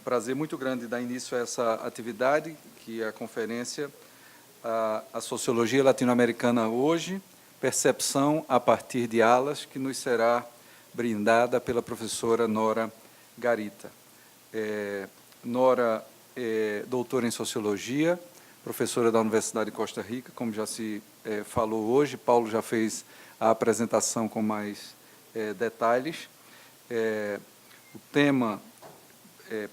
prazer muito grande dar início a essa atividade, que é a conferência A Sociologia Latino-Americana Hoje, Percepção a partir de Alas, que nos será brindada pela professora Nora Garita. Nora é doutora em Sociologia, professora da Universidade de Costa Rica, como já se falou hoje. Paulo já fez a apresentação com mais detalhes. O tema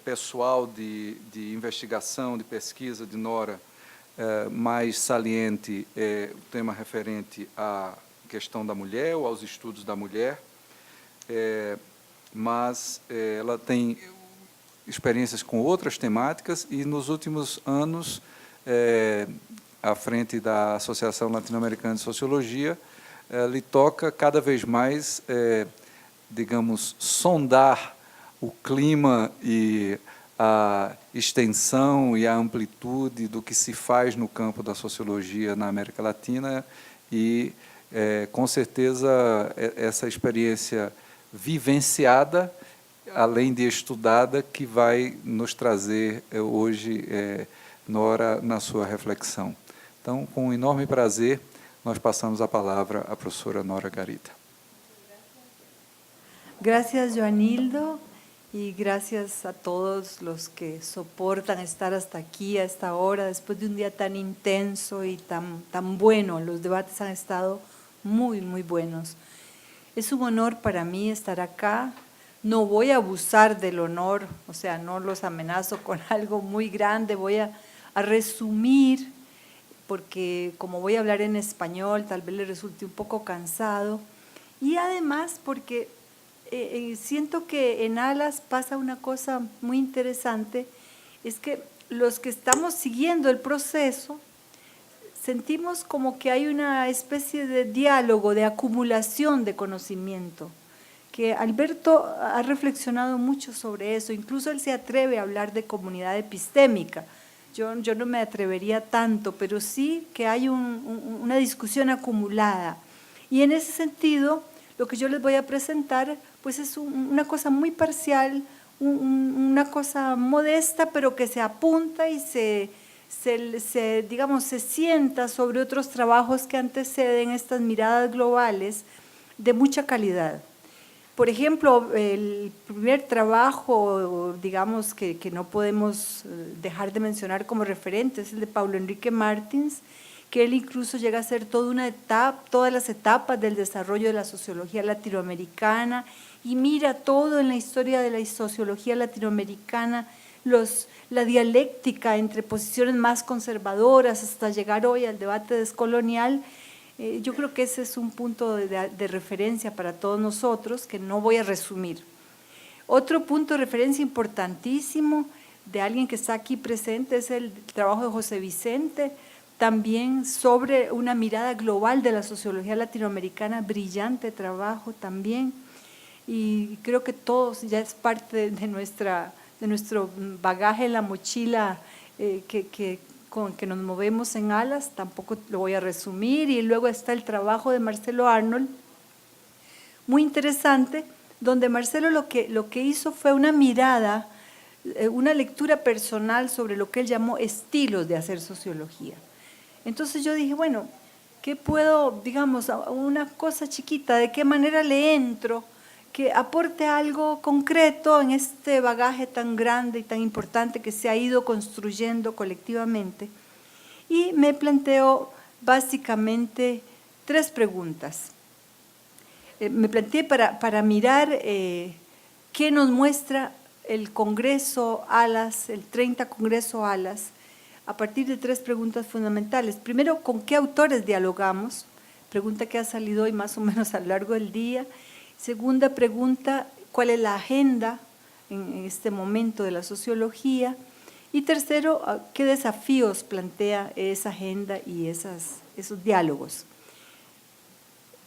pessoal de investigação, de pesquisa de Nora, mais saliente é o tema referente à questão da mulher ou aos estudos da mulher, mas ela tem experiências com outras temáticas e, nos últimos anos, à frente da Associação Latino-Americana de Sociologia, lhe toca cada vez mais, digamos, sondar o clima e a extensão e a amplitude do que se faz no campo da sociologia na América Latina e, com certeza, essa experiência vivenciada, além de estudada, que vai nos trazer hoje, Nora, na sua reflexão. Então, com um enorme prazer, nós passamos a palavra à professora Nora Garita. Gracias, Joanildo, y gracias a todos los que soportan estar hasta aquí, a esta hora, después de un día tan intenso y tan bueno. Los debates han estado muy, muy buenos. Es un honor para mí estar acá. No voy a abusar del honor, o sea, no los amenazo con algo muy grande, voy a resumir, porque como voy a hablar en español, tal vez les resulte un poco cansado, y además porque siento que en ALAS pasa una cosa muy interesante, es que los que estamos siguiendo el proceso sentimos como que hay una especie de diálogo, de acumulación de conocimiento, que Alberto ha reflexionado mucho sobre eso, incluso él se atreve a hablar de comunidad epistémica. Yo no me atrevería tanto, pero sí que hay una discusión acumulada. Y en ese sentido, lo que yo les voy a presentar pues es una cosa muy parcial, una cosa modesta, pero que se apunta y digamos, se sienta sobre otros trabajos que anteceden estas miradas globales de mucha calidad. Por ejemplo, el primer trabajo, digamos, que no podemos dejar de mencionar como referente es el de Paulo Enrique Martins, que él incluso llega a ser todas las etapas del desarrollo de la sociología latinoamericana y mira todo en la historia de la sociología latinoamericana, la dialéctica entre posiciones más conservadoras hasta llegar hoy al debate descolonial. Yo creo que ese es un punto de referencia para todos nosotros que no voy a resumir. Otro punto de referencia importantísimo de alguien que está aquí presente es el trabajo de José Vicente, también sobre una mirada global de la sociología latinoamericana, brillante trabajo también, y creo que todos ya es parte de nuestro bagaje en la mochila con que nos movemos en ALAS, tampoco lo voy a resumir. Y luego está el trabajo de Marcelo Arnold, muy interesante, donde Marcelo lo que hizo fue una mirada, una lectura personal sobre lo que él llamó estilos de hacer sociología. Entonces yo dije, bueno, ¿qué puedo, digamos, una cosa chiquita, de qué manera le entro, que aporte algo concreto en este bagaje tan grande y tan importante que se ha ido construyendo colectivamente? Y me planteo básicamente 3 preguntas. Me planteé para mirar qué nos muestra el Congreso ALAS, el 30 Congreso ALAS, a partir de 3 preguntas fundamentales. Primero, ¿con qué autores dialogamos? Pregunta que ha salido hoy más o menos a lo largo del día. Segunda pregunta, ¿cuál es la agenda en este momento de la sociología? Y tercero, ¿qué desafíos plantea esa agenda y esos diálogos?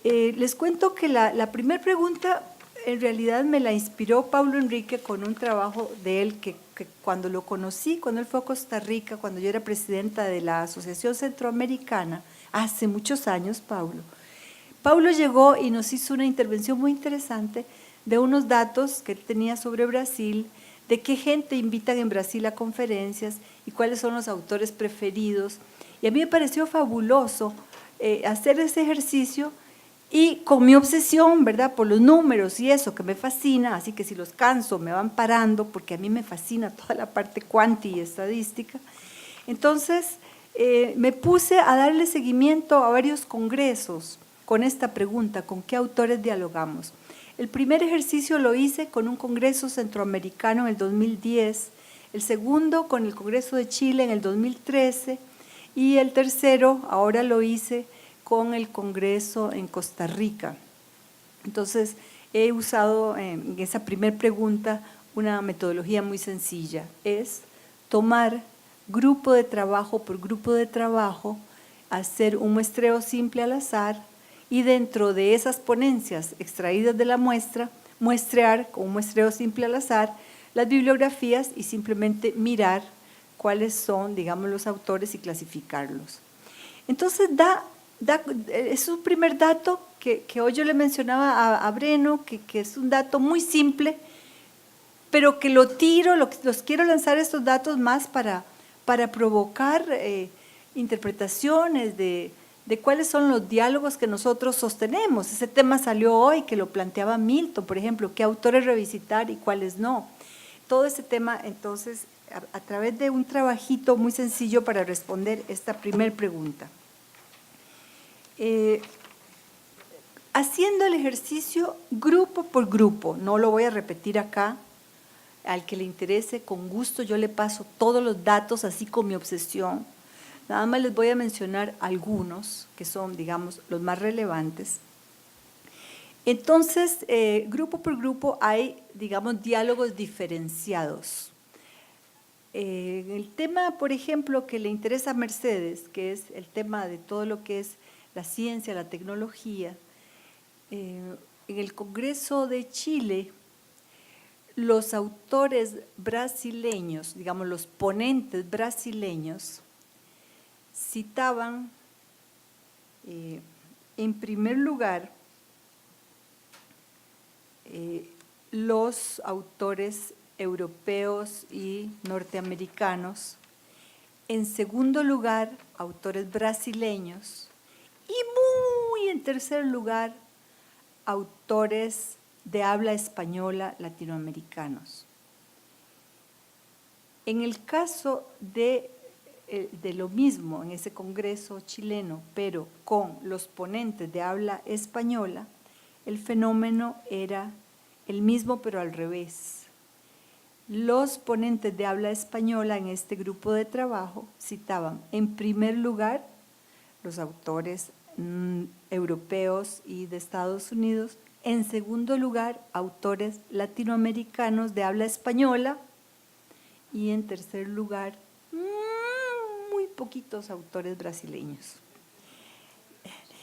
Les cuento que la primera pregunta en realidad me la inspiró Paulo Enrique con un trabajo de él que cuando lo conocí, cuando él fue a Costa Rica, cuando yo era presidenta de la Asociación Centroamericana, hace muchos años, Paulo llegó y nos hizo una intervención muy interesante de unos datos que él tenía sobre Brasil, de qué gente invitan en Brasil a conferencias y cuáles son los autores preferidos. Y a mí me pareció fabuloso hacer ese ejercicio y con mi obsesión, ¿verdad?, por los números y eso que me fascina, así que si los canso me van parando porque a mí me fascina toda la parte cuanti y estadística. Entonces me puse a darle seguimiento a varios congresos con esta pregunta, ¿con qué autores dialogamos? El primer ejercicio lo hice con un congreso centroamericano en el 2010, el segundo con el Congreso de Chile en el 2013 y el tercero ahora lo hice con el Congreso en Costa Rica. Entonces, he usado en esa primera pregunta una metodología muy sencilla, es tomar grupo de trabajo por grupo de trabajo, hacer un muestreo simple al azar y dentro de esas ponencias extraídas de la muestra, muestrear con un muestreo simple al azar las bibliografías y simplemente mirar cuáles son, digamos, los autores y clasificarlos. Entonces, es un primer dato que hoy yo le mencionaba a Breno, que es un dato muy simple, pero que los quiero lanzar estos datos más para provocar interpretaciones de cuáles son los diálogos que nosotros sostenemos. Ese tema salió hoy, que lo planteaba Milton, por ejemplo, qué autores revisitar y cuáles no. Todo ese tema, entonces, a través de un trabajito muy sencillo para responder esta primera pregunta. Haciendo el ejercicio grupo por grupo, no lo voy a repetir acá, al que le interese, con gusto yo le paso todos los datos así con mi obsesión. Nada más les voy a mencionar algunos que son, digamos, los más relevantes. Entonces, grupo por grupo hay, digamos, diálogos diferenciados. El tema, por ejemplo, que le interesa a Mercedes, que es el tema de todo lo que es la ciencia, la tecnología, en el Congreso de Chile, los autores brasileños, digamos los ponentes brasileños, citaban en primer lugar los autores europeos y norteamericanos, en segundo lugar autores brasileños y muy en tercer lugar autores de habla española latinoamericanos. En el caso de lo mismo, en ese congreso chileno, pero con los ponentes de habla española, el fenómeno era el mismo pero al revés. Los ponentes de habla española en este grupo de trabajo citaban en primer lugar los autores europeos y de Estados Unidos, en segundo lugar autores latinoamericanos de habla española y en tercer lugar muy poquitos autores brasileños.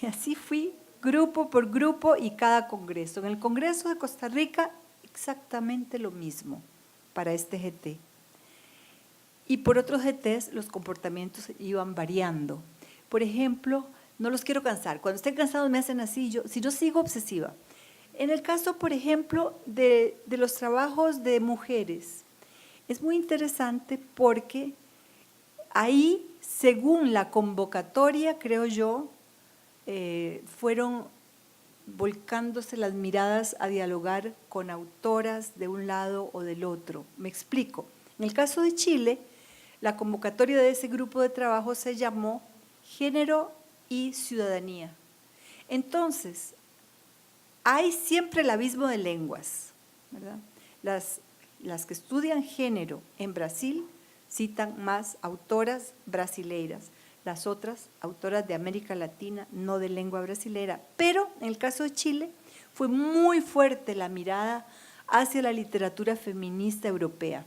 Y así fui grupo por grupo y cada congreso. En el Congreso de Costa Rica exactamente lo mismo para este GT. Y por otros GTs los comportamientos iban variando. Por ejemplo, no los quiero cansar. Cuando estén cansados me hacen así, si yo sigo obsesiva. En el caso, por ejemplo, de los trabajos de mujeres, es muy interesante porque ahí, según la convocatoria, creo yo, fueron volcándose las miradas a dialogar con autoras de un lado o del otro. Me explico. En el caso de Chile, la convocatoria de ese grupo de trabajo se llamó Género y Ciudadanía. Entonces, hay siempre el abismo de lenguas, ¿verdad? Las que estudian género en Brasil citan más autoras brasileiras, las otras autoras de América Latina, no de lengua brasilera. Pero en el caso de Chile fue muy fuerte la mirada hacia la literatura feminista europea.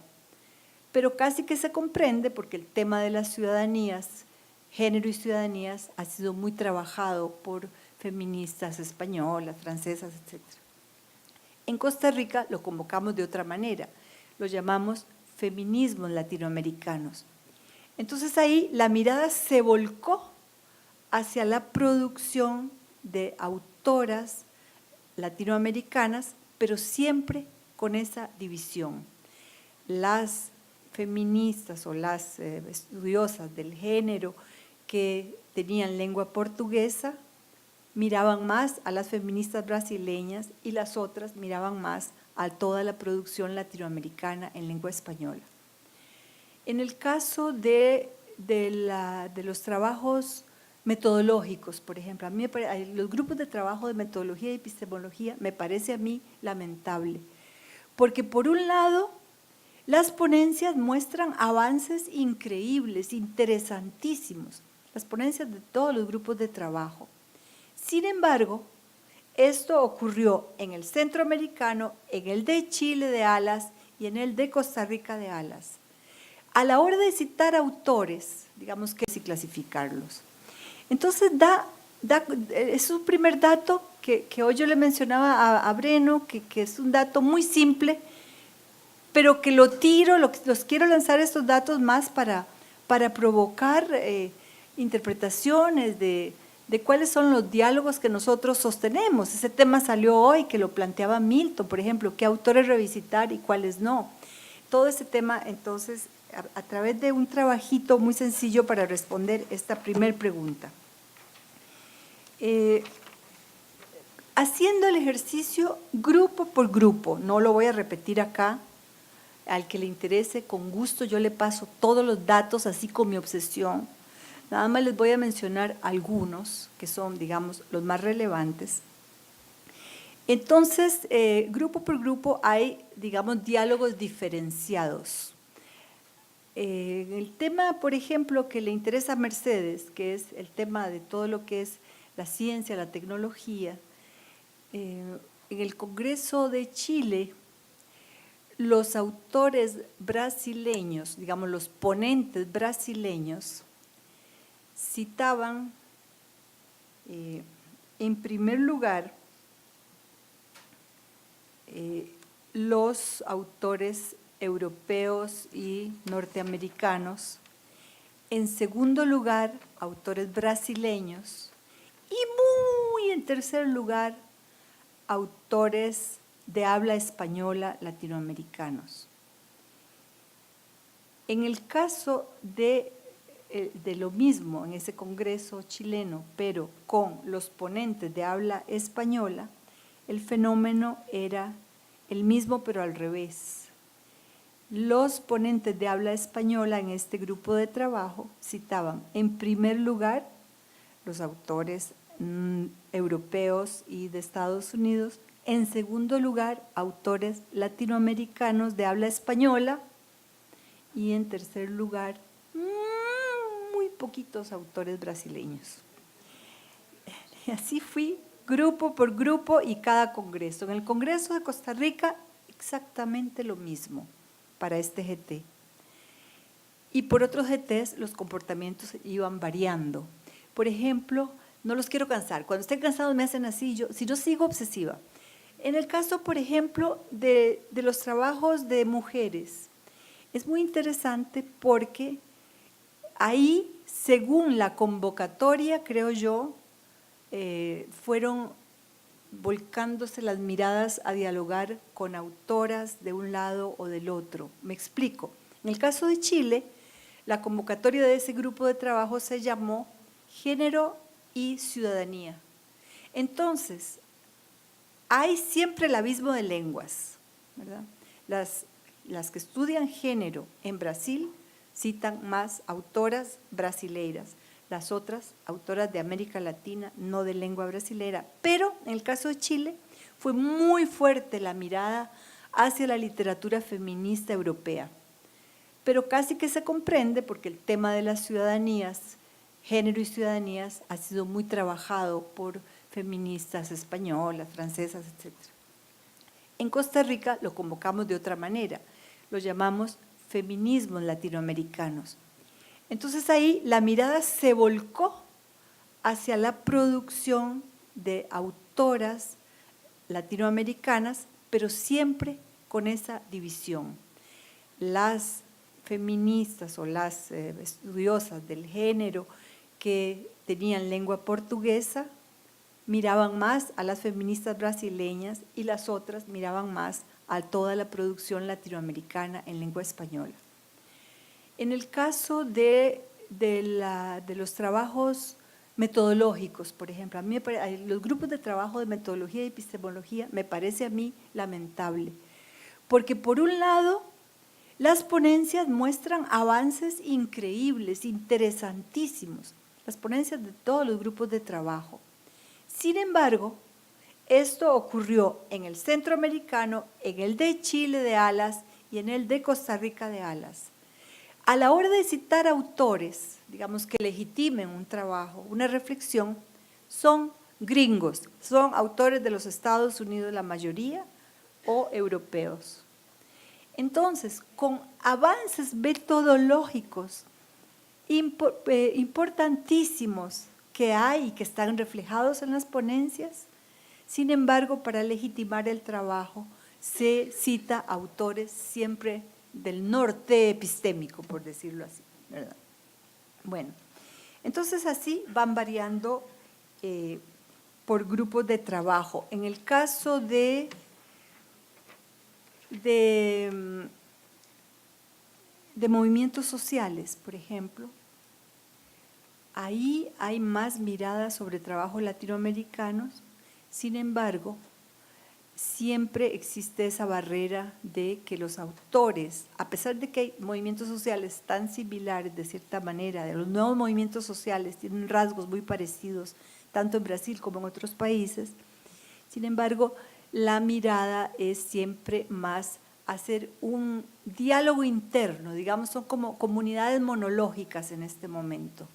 Pero casi que se comprende porque el tema de las ciudadanías, género y ciudadanías, ha sido muy trabajado por feministas españolas, francesas, etc. En Costa Rica lo convocamos de otra manera, lo llamamos feminismos latinoamericanos. Entonces ahí la mirada se volcó hacia la producción de autoras latinoamericanas, pero siempre con esa división. las feministas o las estudiosas del género que tenían lengua portuguesa miraban más a las feministas brasileñas y las otras miraban más a toda la producción latinoamericana en lengua española. En el caso de los trabajos metodológicos, por ejemplo, a mí los grupos de trabajo de metodología y epistemología me parece a mí lamentable, porque por un lado las ponencias muestran avances increíbles, interesantísimos, las ponencias de todos los grupos de trabajo. Sin embargo, esto ocurrió en el centroamericano, en el de Chile de ALAS y en el de Costa Rica de ALAS. A la hora de citar autores, digamos que sí clasificarlos. Entonces, es un primer dato que hoy yo le mencionaba a Breno, que es un dato muy simple, pero que los quiero lanzar estos datos más para provocar interpretaciones de cuáles son los diálogos que nosotros sostenemos. Ese tema salió hoy, que lo planteaba Milton, por ejemplo, qué autores revisitar y cuáles no. Todo ese tema, entonces, a través de un trabajito muy sencillo para responder esta primera pregunta. Haciendo el ejercicio grupo por grupo, no lo voy a repetir acá, al que le interese, con gusto yo le paso todos los datos, así con mi obsesión. Nada más les voy a mencionar algunos que son, digamos, los más relevantes. Entonces, grupo por grupo hay, digamos, diálogos diferenciados. El tema, por ejemplo, que le interesa a Mercedes, que es el tema de todo lo que es la ciencia, la tecnología, en el Congreso de Chile, los autores brasileños, digamos, los ponentes brasileños, citaban, en primer lugar, los autores europeos y norteamericanos, en segundo lugar, autores brasileños y muy en tercer lugar, autores de habla española latinoamericanos. En el caso de lo mismo en ese congreso chileno, pero con los ponentes de habla española, el fenómeno era el mismo pero al revés. Los ponentes de habla española en este grupo de trabajo citaban en primer lugar los autores europeos y de Estados Unidos, en segundo lugar autores latinoamericanos de habla española y en tercer lugar muy poquitos autores brasileños. Y así fui grupo por grupo y cada congreso. En el Congreso de Costa Rica exactamente lo mismo para este GT. Y por otros GTs los comportamientos iban variando. Por ejemplo, no los quiero cansar, cuando estén cansados me hacen así, si yo sigo obsesiva. En el caso, por ejemplo, de los trabajos de mujeres, es muy interesante porque ahí, según la convocatoria, creo yo, fueron volcándose las miradas a dialogar con autoras de un lado o del otro. Me explico. En el caso de Chile, la convocatoria de ese grupo de trabajo se llamó Género y Ciudadanía. Entonces, hay siempre el abismo de lenguas, ¿verdad? Las que estudian género en Brasil citan más autoras brasileiras, las otras autoras de América Latina, no de lengua brasilera. Pero en el caso de Chile fue muy fuerte la mirada hacia la literatura feminista europea. Pero casi que se comprende porque el tema de las ciudadanías, género y ciudadanías, ha sido muy trabajado por feministas españolas, francesas, etc. En Costa Rica lo convocamos de otra manera, lo llamamos feminismos latinoamericanos. Entonces ahí la mirada se volcó hacia la producción de autoras latinoamericanas, pero siempre con esa división. Las feministas o las estudiosas del género que tenían lengua portuguesa miraban más a las feministas brasileñas y las otras miraban más a toda la producción latinoamericana en lengua española. En el caso de los trabajos metodológicos, por ejemplo, a mí los grupos de trabajo de metodología y epistemología me parece a mí lamentable, porque por un lado las ponencias muestran avances increíbles, interesantísimos, las ponencias de todos los grupos de trabajo. Sin embargo, esto ocurrió en el centroamericano, en el de Chile de ALAS y en el de Costa Rica de ALAS. A la hora de citar autores, digamos que legitimen un trabajo, una reflexión, son gringos, son autores de los Estados Unidos la mayoría o europeos. Entonces, con avances metodológicos importantísimos que hay y que están reflejados en las ponencias, sin embargo, para legitimar el trabajo se cita autores siempre del norte epistémico, por decirlo así, ¿verdad? Bueno, entonces así van variando por grupos de trabajo. En el caso de movimientos sociales, por ejemplo, ahí hay más miradas sobre trabajos latinoamericanos, sin embargo, siempre existe esa barrera de que los autores, a pesar de que hay movimientos sociales tan similares de cierta manera, de los nuevos movimientos sociales tienen rasgos muy parecidos, tanto en Brasil como en otros países, sin embargo, la mirada es siempre más hacer un diálogo interno, digamos, son como comunidades monológicas en este momento.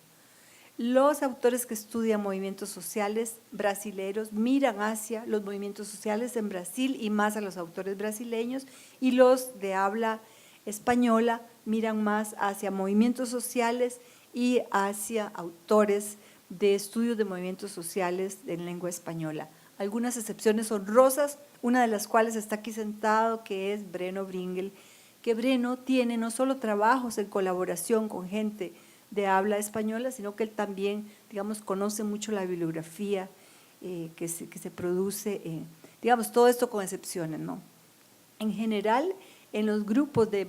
Los autores que estudian movimientos sociales brasileños miran hacia los movimientos sociales en Brasil y más a los autores brasileños, y los de habla española miran más hacia movimientos sociales y hacia autores de estudios de movimientos sociales en lengua española. Algunas excepciones honrosas, una de las cuales está aquí sentado, que es Breno Bringel, que Breno tiene no solo trabajos en colaboración con gente de habla española, sino que él también, digamos, conoce mucho la bibliografía que se produce, digamos, todo esto con excepciones, ¿no? En general, en los grupos de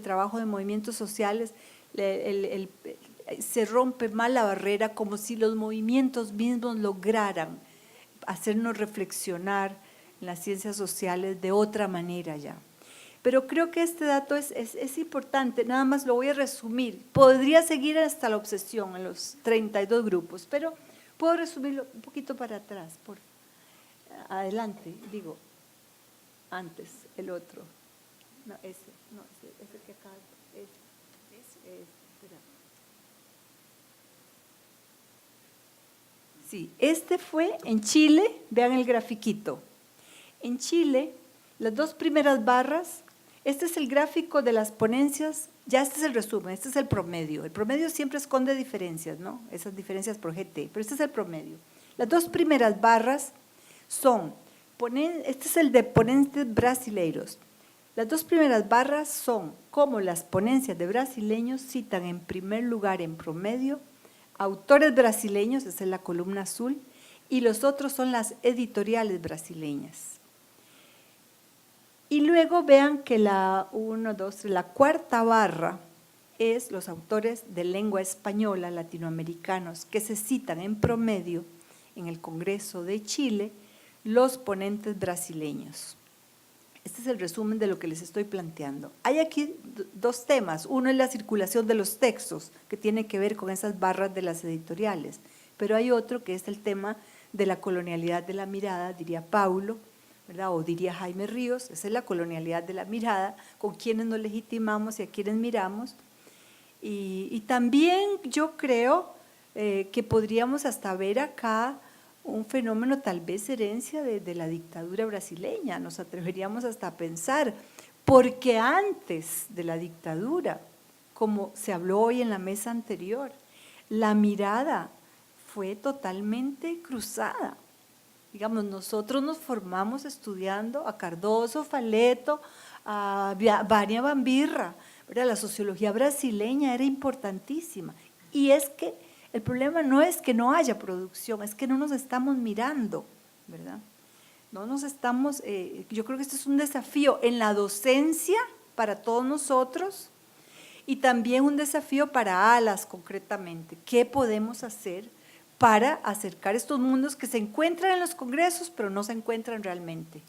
trabajo de movimientos sociales, se rompe más la barrera, como si los movimientos mismos lograran hacernos reflexionar en las ciencias sociales de otra manera ya. Pero creo que este dato es importante, nada más lo voy a resumir. Podría seguir hasta la obsesión en los 32 grupos, pero puedo resumirlo un poquito para atrás, por adelante, digo, antes, el otro. No, ese que acá, espera. Sí, este fue en Chile, vean el grafiquito. En Chile, las dos primeras barras, este es el gráfico de las ponencias, ya este es el resumen, este es el promedio. El promedio siempre esconde diferencias, ¿no? Esas diferencias por GT, pero este es el promedio. Las dos primeras barras son, este es el de ponentes brasileiros. Las dos primeras barras son cómo las ponencias de brasileños citan en primer lugar en promedio autores brasileños, esa es la columna azul, y los otros son las editoriales brasileñas. Y luego vean que la cuarta barra es los autores de lengua española latinoamericanos que se citan en promedio en el Congreso de Chile, los ponentes brasileños. Este es el resumen de lo que les estoy planteando. Hay aquí dos temas. Uno es la circulación de los textos, que tiene que ver con esas barras de las editoriales, pero hay otro que es el tema de la colonialidad de la mirada, diría Paulo, ¿verdad? O diría Jaime Ríos, esa es la colonialidad de la mirada, con quienes nos legitimamos y a quienes miramos. Y también yo creo que podríamos hasta ver acá un fenómeno tal vez herencia de la dictadura brasileña, nos atreveríamos hasta a pensar, porque antes de la dictadura, como se habló hoy en la mesa anterior, la mirada fue totalmente cruzada. Digamos, nosotros nos formamos estudiando a Cardoso, Faleto, a Vania Bambirra, ¿verdad? La sociología brasileña era importantísima. Y es que el problema no es que no haya producción, es que no nos estamos mirando, ¿verdad? No nos estamos, yo creo que este es un desafío en la docencia para todos nosotros y también un desafío para ALAS concretamente. ¿Qué podemos hacer para acercar estos mundos que se encuentran en los congresos pero no se encuentran realmente?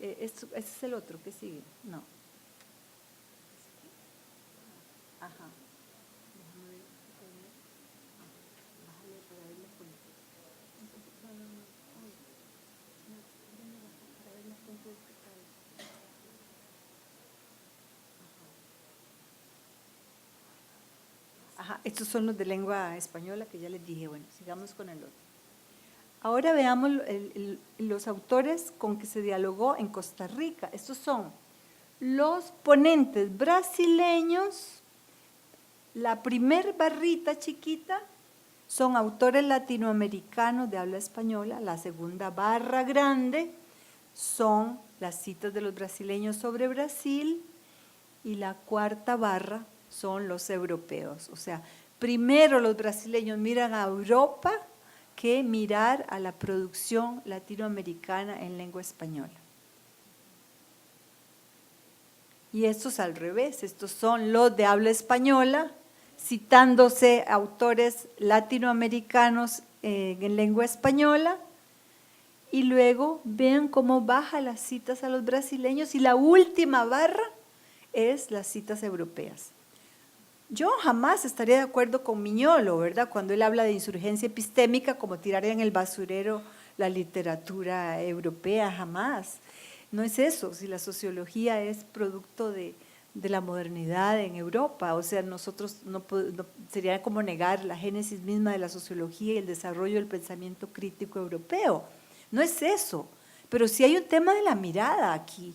Ese es el otro, ¿qué sigue? No. Ajá. Ajá, estos son los de lengua española que ya les dije. Bueno, sigamos con el otro. Ahora veamos los autores con que se dialogó en Costa Rica. Estos son los ponentes brasileños. La primer barrita chiquita son autores latinoamericanos de habla española. La segunda barra grande son las citas de los brasileños sobre Brasil. Y la cuarta barra son los europeos. O sea, primero los brasileños miran a Europa que mirar a la producción latinoamericana en lengua española. Y estos al revés, estos son los de habla española, citándose autores latinoamericanos en lengua española, y luego vean cómo baja las citas a los brasileños, y la última barra es las citas europeas. Yo jamás estaría de acuerdo con Miñolo, ¿verdad?, cuando él habla de insurgencia epistémica como tirar en el basurero la literatura europea, jamás. No es eso, si la sociología es producto de la modernidad en Europa, o sea, nosotros no sería como negar la génesis misma de la sociología y el desarrollo del pensamiento crítico europeo. No es eso, pero sí hay un tema de la mirada aquí.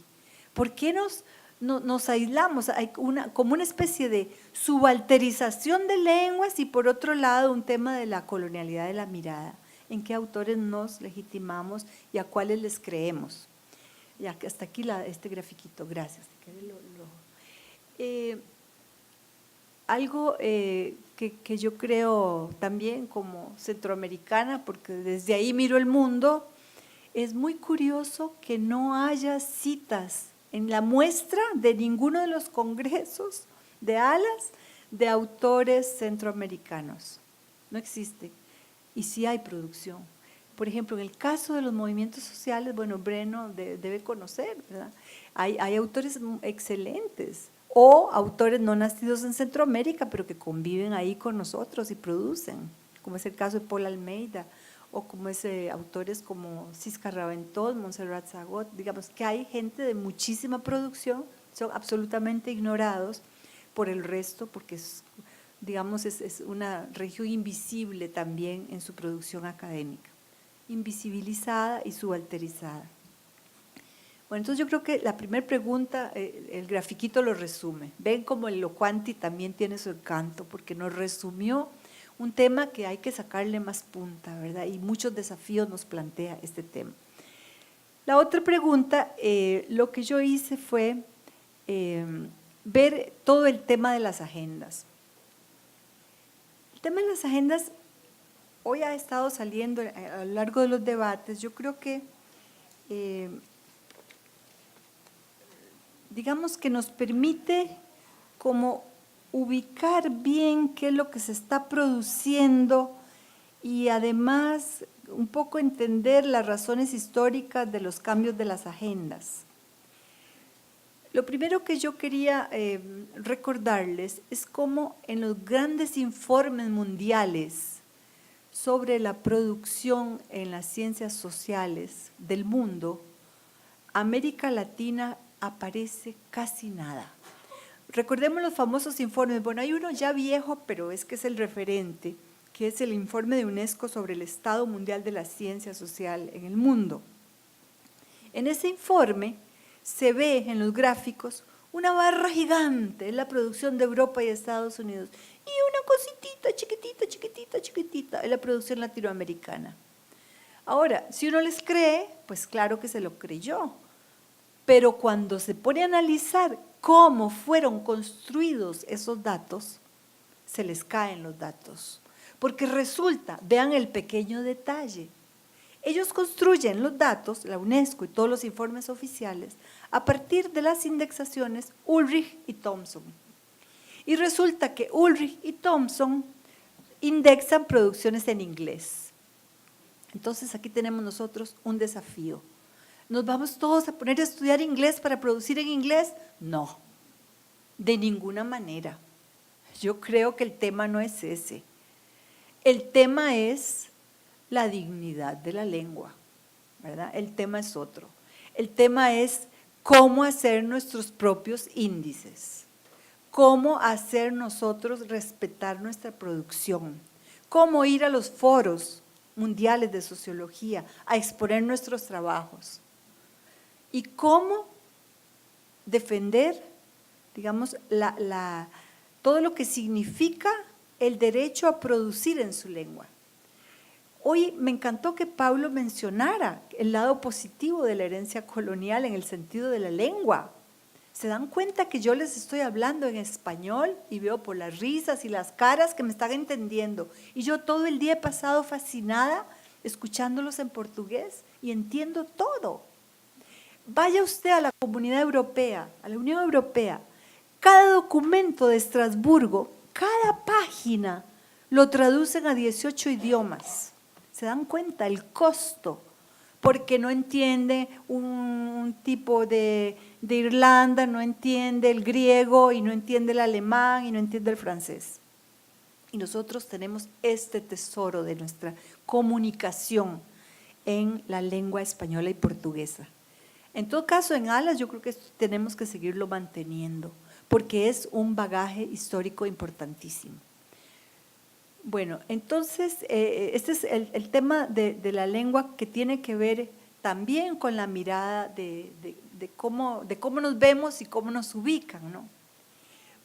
¿Por qué nos aislamos? Hay como una especie de subalterización de lenguas y por otro lado un tema de la colonialidad de la mirada. ¿En qué autores nos legitimamos y a cuáles les creemos? Ya que hasta aquí este grafiquito, gracias. Algo que yo creo también como centroamericana, porque desde ahí miro el mundo, es muy curioso que no haya citas en la muestra de ninguno de los congresos de ALAS de autores centroamericanos. No existe. Y sí hay producción. Por ejemplo, en el caso de los movimientos sociales, bueno, Breno debe conocer, ¿verdad? Hay autores excelentes o autores no nacidos en Centroamérica, pero que conviven ahí con nosotros y producen, como es el caso de Paul Almeida, o como autores como Cisca Raventós, Montserrat Zagot, digamos que hay gente de muchísima producción, son absolutamente ignorados por el resto, porque es una región invisible también en su producción académica, invisibilizada y subalterizada. Bueno, entonces yo creo que la primera pregunta, el grafiquito lo resume. Ven como el Locuanti también tiene su encanto, porque nos resumió un tema que hay que sacarle más punta, ¿verdad? Y muchos desafíos nos plantea este tema. La otra pregunta, lo que yo hice fue ver todo el tema de las agendas. El tema de las agendas hoy ha estado saliendo a lo largo de los debates. Yo creo que, digamos que nos permite como ubicar bien qué es lo que se está produciendo y además un poco entender las razones históricas de los cambios de las agendas. Lo primero que yo quería recordarles es cómo en los grandes informes mundiales sobre la producción en las ciencias sociales del mundo, América Latina aparece casi nada. Recordemos los famosos informes, bueno, hay uno ya viejo, pero es que es el referente, que es el informe de UNESCO sobre el estado mundial de la ciencia social en el mundo. En ese informe se ve en los gráficos una barra gigante, es la producción de Europa y Estados Unidos, y una cositita chiquitita, chiquitita, chiquitita, es la producción latinoamericana. Ahora, si uno les cree, pues claro que se lo creyó, pero cuando se pone a analizar cómo fueron construidos esos datos, se les caen los datos. Porque resulta, vean el pequeño detalle, Ellos construyen los datos, la UNESCO y todos los informes oficiales, a partir de las indexaciones Ulrich y Thomson. Y resulta que Ulrich y Thomson indexan producciones en inglés. Entonces aquí tenemos nosotros un desafío. ¿Nos vamos todos a poner a estudiar inglés para producir en inglés? No, de ninguna manera. Yo creo que el tema no es ese. El tema es la dignidad de la lengua, ¿verdad? El tema es otro. El tema es cómo hacer nuestros propios índices, cómo hacer nosotros respetar nuestra producción, cómo ir a los foros mundiales de sociología a exponer nuestros trabajos y cómo defender, digamos, todo lo que significa el derecho a producir en su lengua. Hoy me encantó que Pablo mencionara el lado positivo de la herencia colonial en el sentido de la lengua. ¿Se dan cuenta que yo les estoy hablando en español y veo por las risas y las caras que me están entendiendo? Y yo todo el día he pasado fascinada escuchándolos en portugués y entiendo todo. Vaya usted a la Comunidad Europea, a la Unión Europea, cada documento de Estrasburgo, cada página lo traducen a 18 idiomas. ¿Se dan cuenta? El costo, porque no entiende un tipo de Irlanda, no entiende el griego y no entiende el alemán y no entiende el francés. Y nosotros tenemos este tesoro de nuestra comunicación en la lengua española y portuguesa. En todo caso, en ALAS yo creo que tenemos que seguirlo manteniendo, porque es un bagaje histórico importantísimo. Bueno, entonces, este es el tema de la lengua que tiene que ver también con la mirada de cómo nos vemos y cómo nos ubican, ¿no?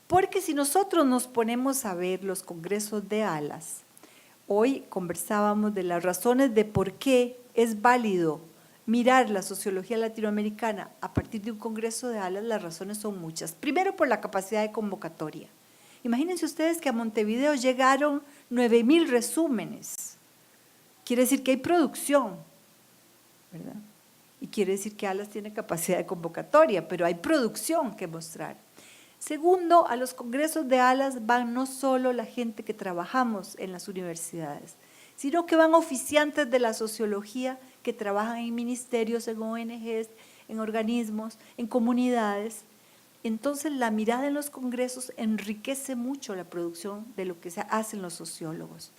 Porque si nosotros nos ponemos a ver los congresos de ALAS, hoy conversábamos de las razones de por qué es válido mirar la sociología latinoamericana a partir de un congreso de ALAS, las razones son muchas. Primero, por la capacidad de convocatoria. Imagínense ustedes que a Montevideo llegaron 9,000 resúmenes. Quiere decir que hay producción, ¿verdad? Y quiere decir que ALAS tiene capacidad de convocatoria, pero hay producción que mostrar. Segundo, a los congresos de ALAS van no solo la gente que trabajamos en las universidades, sino que van oficiantes de la sociología que trabajan en ministerios, en ONGs, en organismos, en comunidades. Entonces, la mirada en los congresos enriquece mucho la producción de lo que se hacen los sociólogos.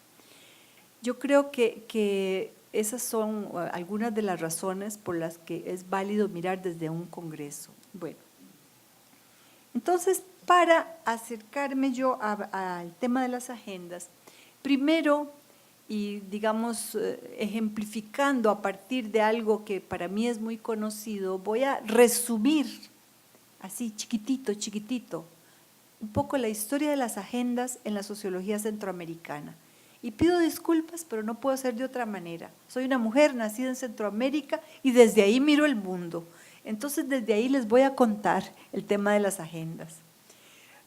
Yo creo que esas son algunas de las razones por las que es válido mirar desde un congreso. Bueno, entonces, para acercarme yo al tema de las agendas, primero, y digamos, ejemplificando a partir de algo que para mí es muy conocido, voy a resumir así chiquitito, un poco la historia de las agendas en la sociología centroamericana. Y pido disculpas, pero no puedo ser de otra manera. Soy una mujer nacida en Centroamérica y desde ahí miro el mundo. Entonces, desde ahí les voy a contar el tema de las agendas.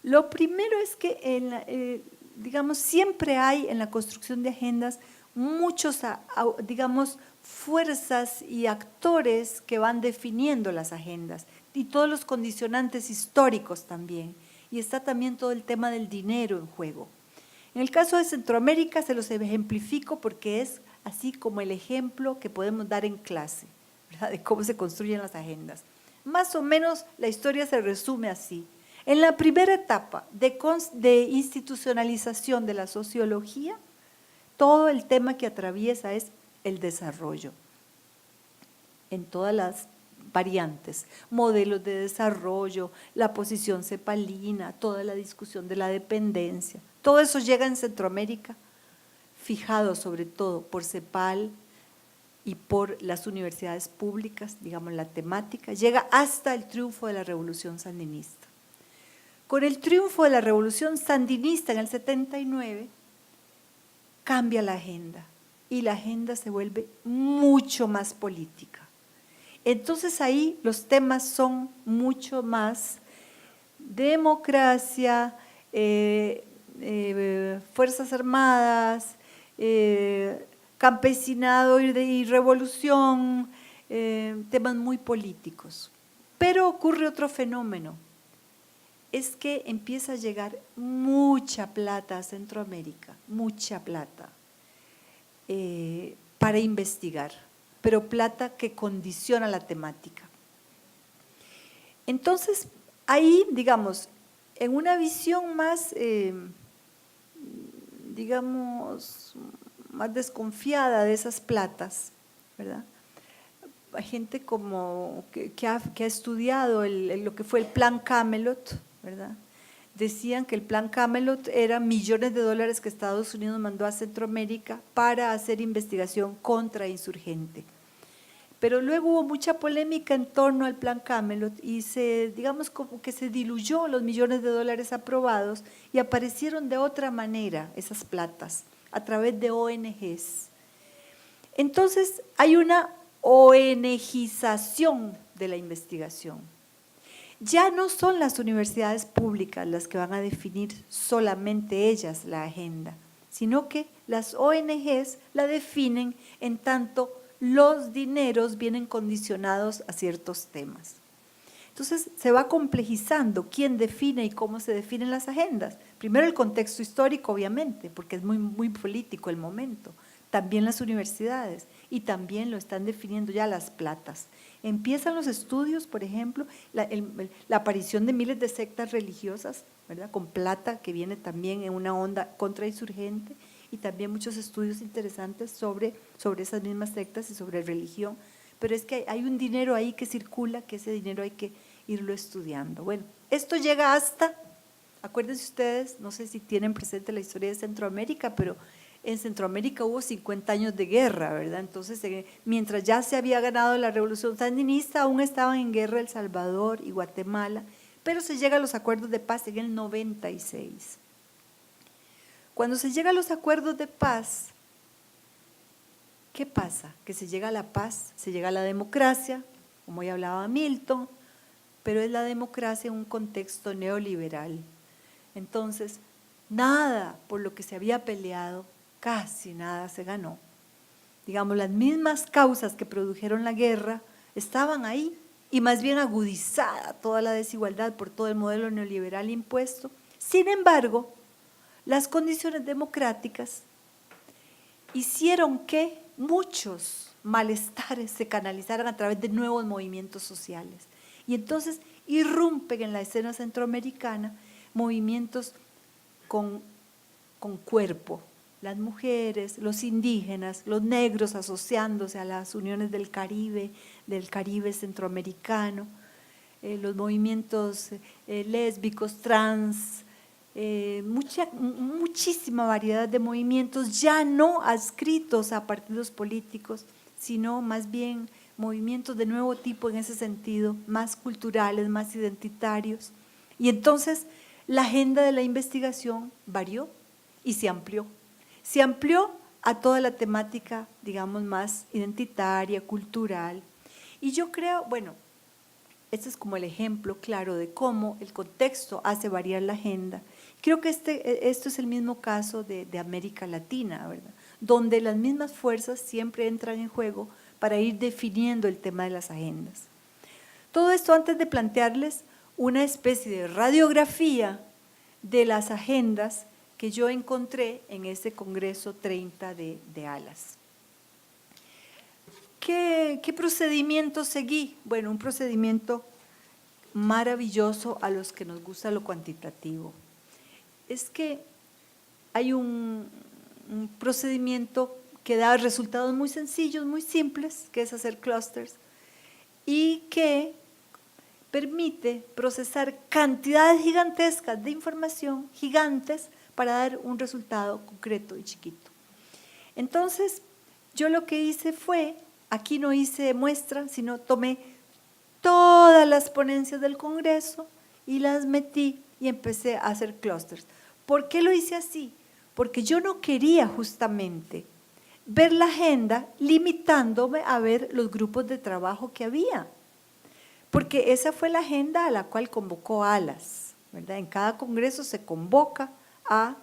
Lo primero es que, digamos, siempre hay en la construcción de agendas muchos, digamos, fuerzas y actores que van definiendo las agendas y todos los condicionantes históricos también. Y está también todo el tema del dinero en juego. En el caso de Centroamérica se los ejemplifico porque es así como el ejemplo que podemos dar en clase, ¿verdad?, de cómo se construyen las agendas. Más o menos la historia se resume así. En la primera etapa de institucionalización de la sociología, todo el tema que atraviesa es el desarrollo, en todas las variantes, modelos de desarrollo, la posición cepalina, toda la discusión de la dependencia, todo eso llega en Centroamérica, fijado sobre todo por CEPAL y por las universidades públicas, digamos la temática, llega hasta el triunfo de la Revolución Sandinista. Con el triunfo de la Revolución Sandinista en el 79, cambia la agenda y la agenda se vuelve mucho más política. Entonces ahí los temas son mucho más democracia, Fuerzas Armadas, campesinado y revolución, temas muy políticos. Pero ocurre otro fenómeno, es que empieza a llegar mucha plata a Centroamérica, mucha plata, para investigar, pero plata que condiciona la temática. Entonces, ahí, digamos, en una visión más, digamos, más desconfiada de esas platas, ¿verdad? Hay gente como que ha estudiado lo que fue el Plan Camelot, ¿verdad? Decían que el Plan Camelot era millones de dólares que Estados Unidos mandó a Centroamérica para hacer investigación contra insurgente. Pero luego hubo mucha polémica en torno al Plan Camelot y digamos como que se diluyó los millones de dólares aprobados y aparecieron de otra manera esas platas, a través de ONGs. Entonces hay una ONGización de la investigación. Ya no son las universidades públicas las que van a definir solamente ellas la agenda, sino que las ONGs la definen en tanto los dineros vienen condicionados a ciertos temas. Entonces se va complejizando quién define y cómo se definen las agendas. Primero el contexto histórico, obviamente, porque es muy político el momento. También las universidades y también lo están definiendo ya las platas. Empiezan los estudios, por ejemplo, la aparición de miles de sectas religiosas, ¿verdad? Con plata que viene también en una onda contrainsurgente y también muchos estudios interesantes sobre esas mismas sectas y sobre religión. Pero es que hay un dinero ahí que circula, que ese dinero hay que irlo estudiando. Bueno, esto llega hasta, acuérdense ustedes, no sé si tienen presente la historia de Centroamérica, pero en Centroamérica hubo 50 años de guerra, ¿verdad? Entonces, mientras ya se había ganado la revolución sandinista, aún estaban en guerra El Salvador y Guatemala, pero se llega a los acuerdos de paz en el 96. Cuando se llega a los acuerdos de paz, ¿qué pasa? Que se llega a la paz, se llega a la democracia, como ya hablaba Milton, pero es la democracia en un contexto neoliberal. Entonces, nada por lo que se había peleado, casi nada se ganó. Digamos, las mismas causas que produjeron la guerra estaban ahí y más bien agudizada toda la desigualdad por todo el modelo neoliberal impuesto. Sin embargo, las condiciones democráticas hicieron que muchos malestares se canalizaran a través de nuevos movimientos sociales. Y entonces irrumpen en la escena centroamericana movimientos con cuerpo, las mujeres, los indígenas, los negros asociándose a las uniones del Caribe centroamericano, los movimientos lésbicos, trans, muchísima variedad de movimientos ya no adscritos a partidos políticos, sino más bien movimientos de nuevo tipo en ese sentido, más culturales, más identitarios. Y entonces la agenda de la investigación varió y se amplió. Se amplió a toda la temática, digamos, más identitaria, cultural. Y yo creo, bueno, este es como el ejemplo claro de cómo el contexto hace variar la agenda. Creo que esto es el mismo caso de América Latina, ¿verdad? Donde las mismas fuerzas siempre entran en juego para ir definiendo el tema de las agendas. Todo esto antes de plantearles una especie de radiografía de las agendas que yo encontré en ese Congreso 30 de ALAS. ¿Qué procedimiento seguí? Bueno, un procedimiento maravilloso a los que nos gusta lo cuantitativo. Es que hay un procedimiento que da resultados muy sencillos, muy simples, que es hacer clusters, y que permite procesar cantidades gigantescas de información, gigantes, para dar un resultado concreto y chiquito. Entonces, yo lo que hice fue, aquí no hice muestra, sino tomé todas las ponencias del Congreso y las metí y empecé a hacer clústeres. ¿Por qué lo hice así? Porque yo no quería justamente ver la agenda limitándome a ver los grupos de trabajo que había, porque esa fue la agenda a la cual convocó ALAS, ¿verdad? En cada congreso se convoca a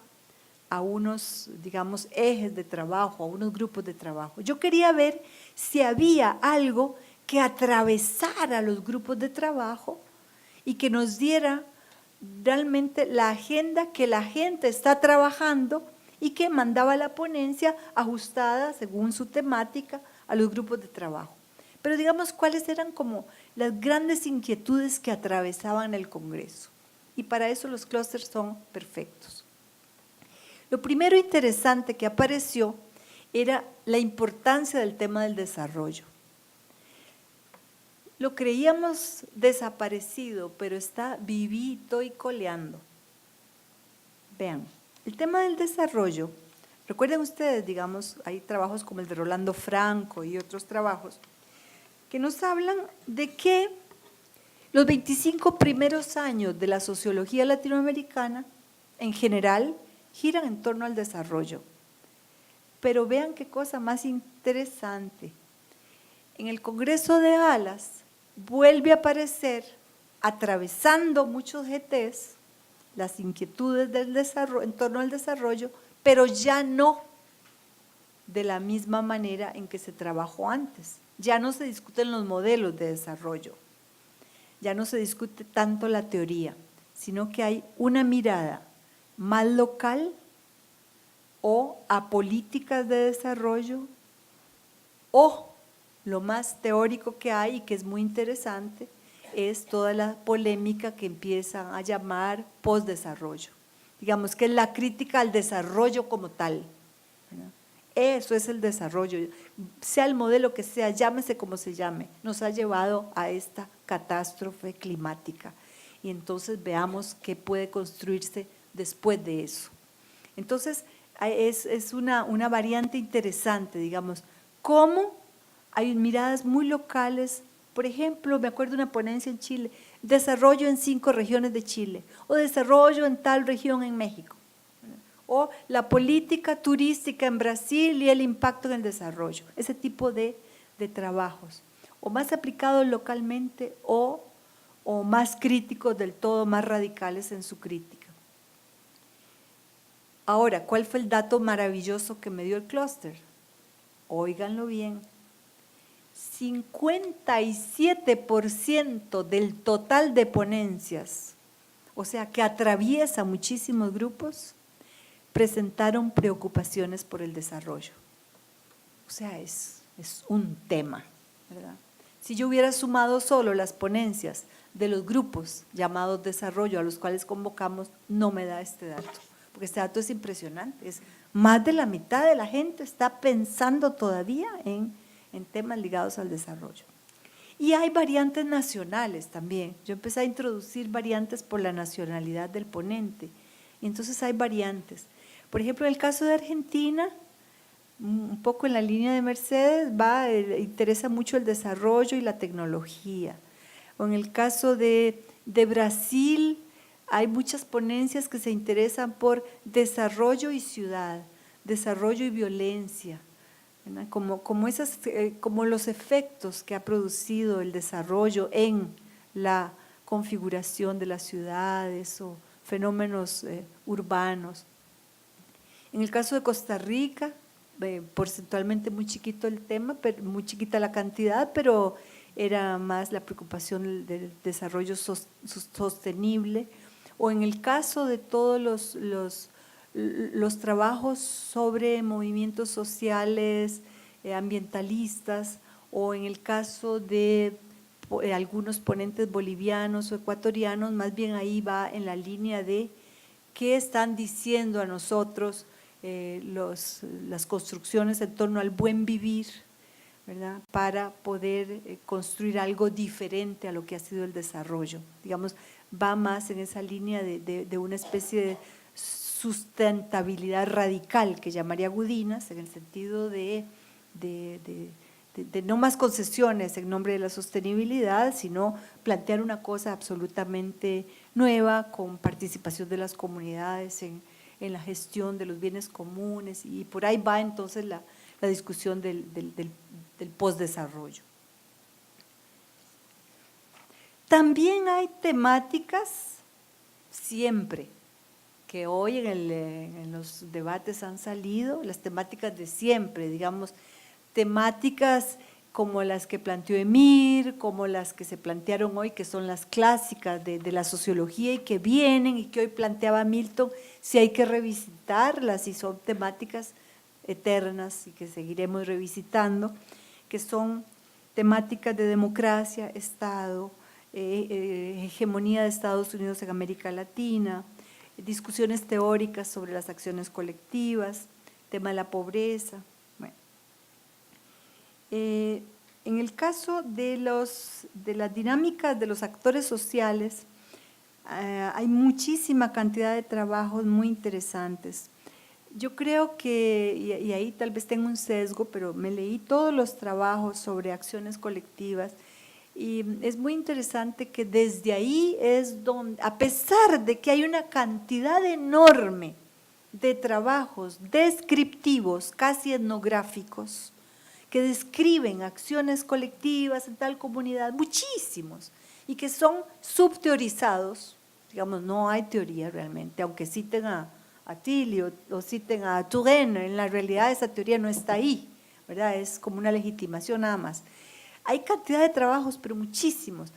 a unos, digamos, ejes de trabajo, a unos grupos de trabajo. Yo quería ver si había algo que atravesara los grupos de trabajo y que nos diera realmente la agenda que la gente está trabajando y que mandaba la ponencia ajustada según su temática a los grupos de trabajo. Pero digamos, ¿cuáles eran como las grandes inquietudes que atravesaban el Congreso? Y para eso los clústeres son perfectos. Lo primero interesante que apareció era la importancia del tema del desarrollo. Lo creíamos desaparecido, pero está vivito y coleando. Vean, el tema del desarrollo, recuerden ustedes, digamos, hay trabajos como el de Rolando Franco y otros trabajos, que nos hablan de que los 25 primeros años de la sociología latinoamericana, en general, giran en torno al desarrollo. Pero vean qué cosa más interesante. En el Congreso de Alas vuelve a aparecer, atravesando muchos GTs, las inquietudes del desarrollo, en torno al desarrollo, pero ya no de la misma manera en que se trabajó antes. Ya no se discuten los modelos de desarrollo, ya no se discute tanto la teoría, sino que hay una mirada más local o a políticas de desarrollo, o lo más teórico que hay y que es muy interesante es toda la polémica que empiezan a llamar postdesarrollo. Digamos que es la crítica al desarrollo como tal, ¿verdad? Eso es el desarrollo, sea el modelo que sea, llámese como se llame, nos ha llevado a esta catástrofe climática. Y entonces veamos qué puede construirse después de eso. Entonces, es una variante interesante, digamos, cómo hay miradas muy locales. Por ejemplo, me acuerdo de una ponencia en Chile, desarrollo en 5 regiones de Chile, o desarrollo en tal región en México, o la política turística en Brasil y el impacto en el desarrollo, ese tipo de trabajos, o más aplicados localmente o más críticos del todo, más radicales en su crítica. Ahora, ¿cuál fue el dato maravilloso que me dio el clúster? Óiganlo bien, 57% del total de ponencias, o sea que atraviesa muchísimos grupos, presentaron preocupaciones por el desarrollo. O sea, es un tema, ¿verdad? Si yo hubiera sumado solo las ponencias de los grupos llamados desarrollo a los cuales convocamos, no me da este dato, porque este dato es impresionante, es más de la mitad de la gente está pensando todavía en temas ligados al desarrollo. Y hay variantes nacionales también. Yo empecé a introducir variantes por la nacionalidad del ponente, y entonces hay variantes. Por ejemplo, en el caso de Argentina, un poco en la línea de Mercedes, interesa mucho el desarrollo y la tecnología. O en el caso de Brasil, hay muchas ponencias que se interesan por desarrollo y ciudad, desarrollo y violencia, como los efectos que ha producido el desarrollo en la configuración de las ciudades o fenómenos urbanos. En el caso de Costa Rica, porcentualmente muy chiquito el tema, muy chiquita la cantidad, pero era más la preocupación del desarrollo sostenible. O en el caso de todos los trabajos sobre movimientos sociales, ambientalistas, o en el caso de algunos ponentes bolivianos o ecuatorianos, más bien ahí va en la línea de qué están diciendo a nosotros las construcciones en torno al buen vivir, ¿verdad? Para poder construir algo diferente a lo que ha sido el desarrollo. Digamos, va más en esa línea de una especie de sustentabilidad radical que llamaría Gudinas, en el sentido de no más concesiones en nombre de la sostenibilidad, sino plantear una cosa absolutamente nueva con participación de las comunidades en la gestión de los bienes comunes, y por ahí va entonces la discusión del postdesarrollo. También hay temáticas siempre que hoy en los debates han salido, las temáticas de siempre, digamos, temáticas como las que planteó Emir, como las que se plantearon hoy, que son las clásicas de la sociología y que vienen y que hoy planteaba Milton, si hay que revisitarlas y son temáticas eternas y que seguiremos revisitando, que son temáticas de democracia, Estado, hegemonía de Estados Unidos en América Latina, discusiones teóricas sobre las acciones colectivas, tema de la pobreza. Bueno. En el caso de las dinámicas de los actores sociales, hay muchísima cantidad de trabajos muy interesantes. Yo creo que, y ahí tal vez tengo un sesgo, pero me leí todos los trabajos sobre acciones colectivas y es muy interesante que desde ahí es donde, a pesar de que hay una cantidad enorme de trabajos descriptivos, casi etnográficos, que describen acciones colectivas en tal comunidad, muchísimos, y que son subteorizados, digamos, no hay teoría realmente, aunque citen a Tilly o citen a Turenne, en la realidad esa teoría no está ahí, ¿verdad? Es como una legitimación nada más. Hay cantidad de trabajos, pero muchísimos.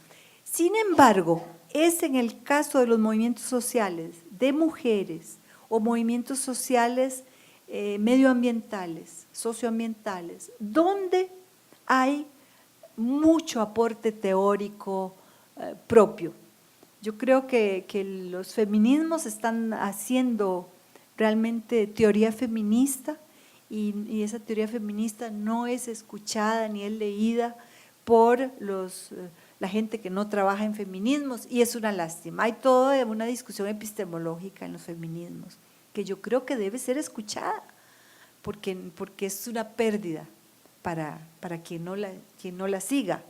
Sin embargo, es en el caso de los movimientos sociales de mujeres o movimientos sociales medioambientales, socioambientales, donde hay mucho aporte teórico propio. Yo creo que los feminismos están haciendo realmente teoría feminista y esa teoría feminista no es escuchada ni es leída por la gente que no trabaja en feminismos y es una lástima. Hay toda una discusión epistemológica en los feminismos que yo creo que debe ser escuchada porque es una pérdida para quien no la siga.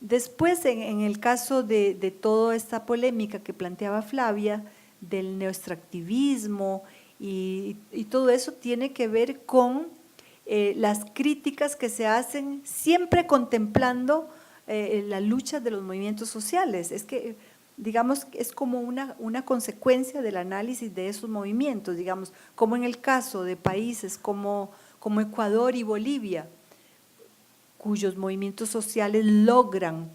Después, en el caso de toda esta polémica que planteaba Flavia, del neoextractivismo y todo eso tiene que ver con las críticas que se hacen siempre contemplando la lucha de los movimientos sociales. Es que, digamos, es como una consecuencia del análisis de esos movimientos, digamos, como en el caso de países como Ecuador y Bolivia, cuyos movimientos sociales logran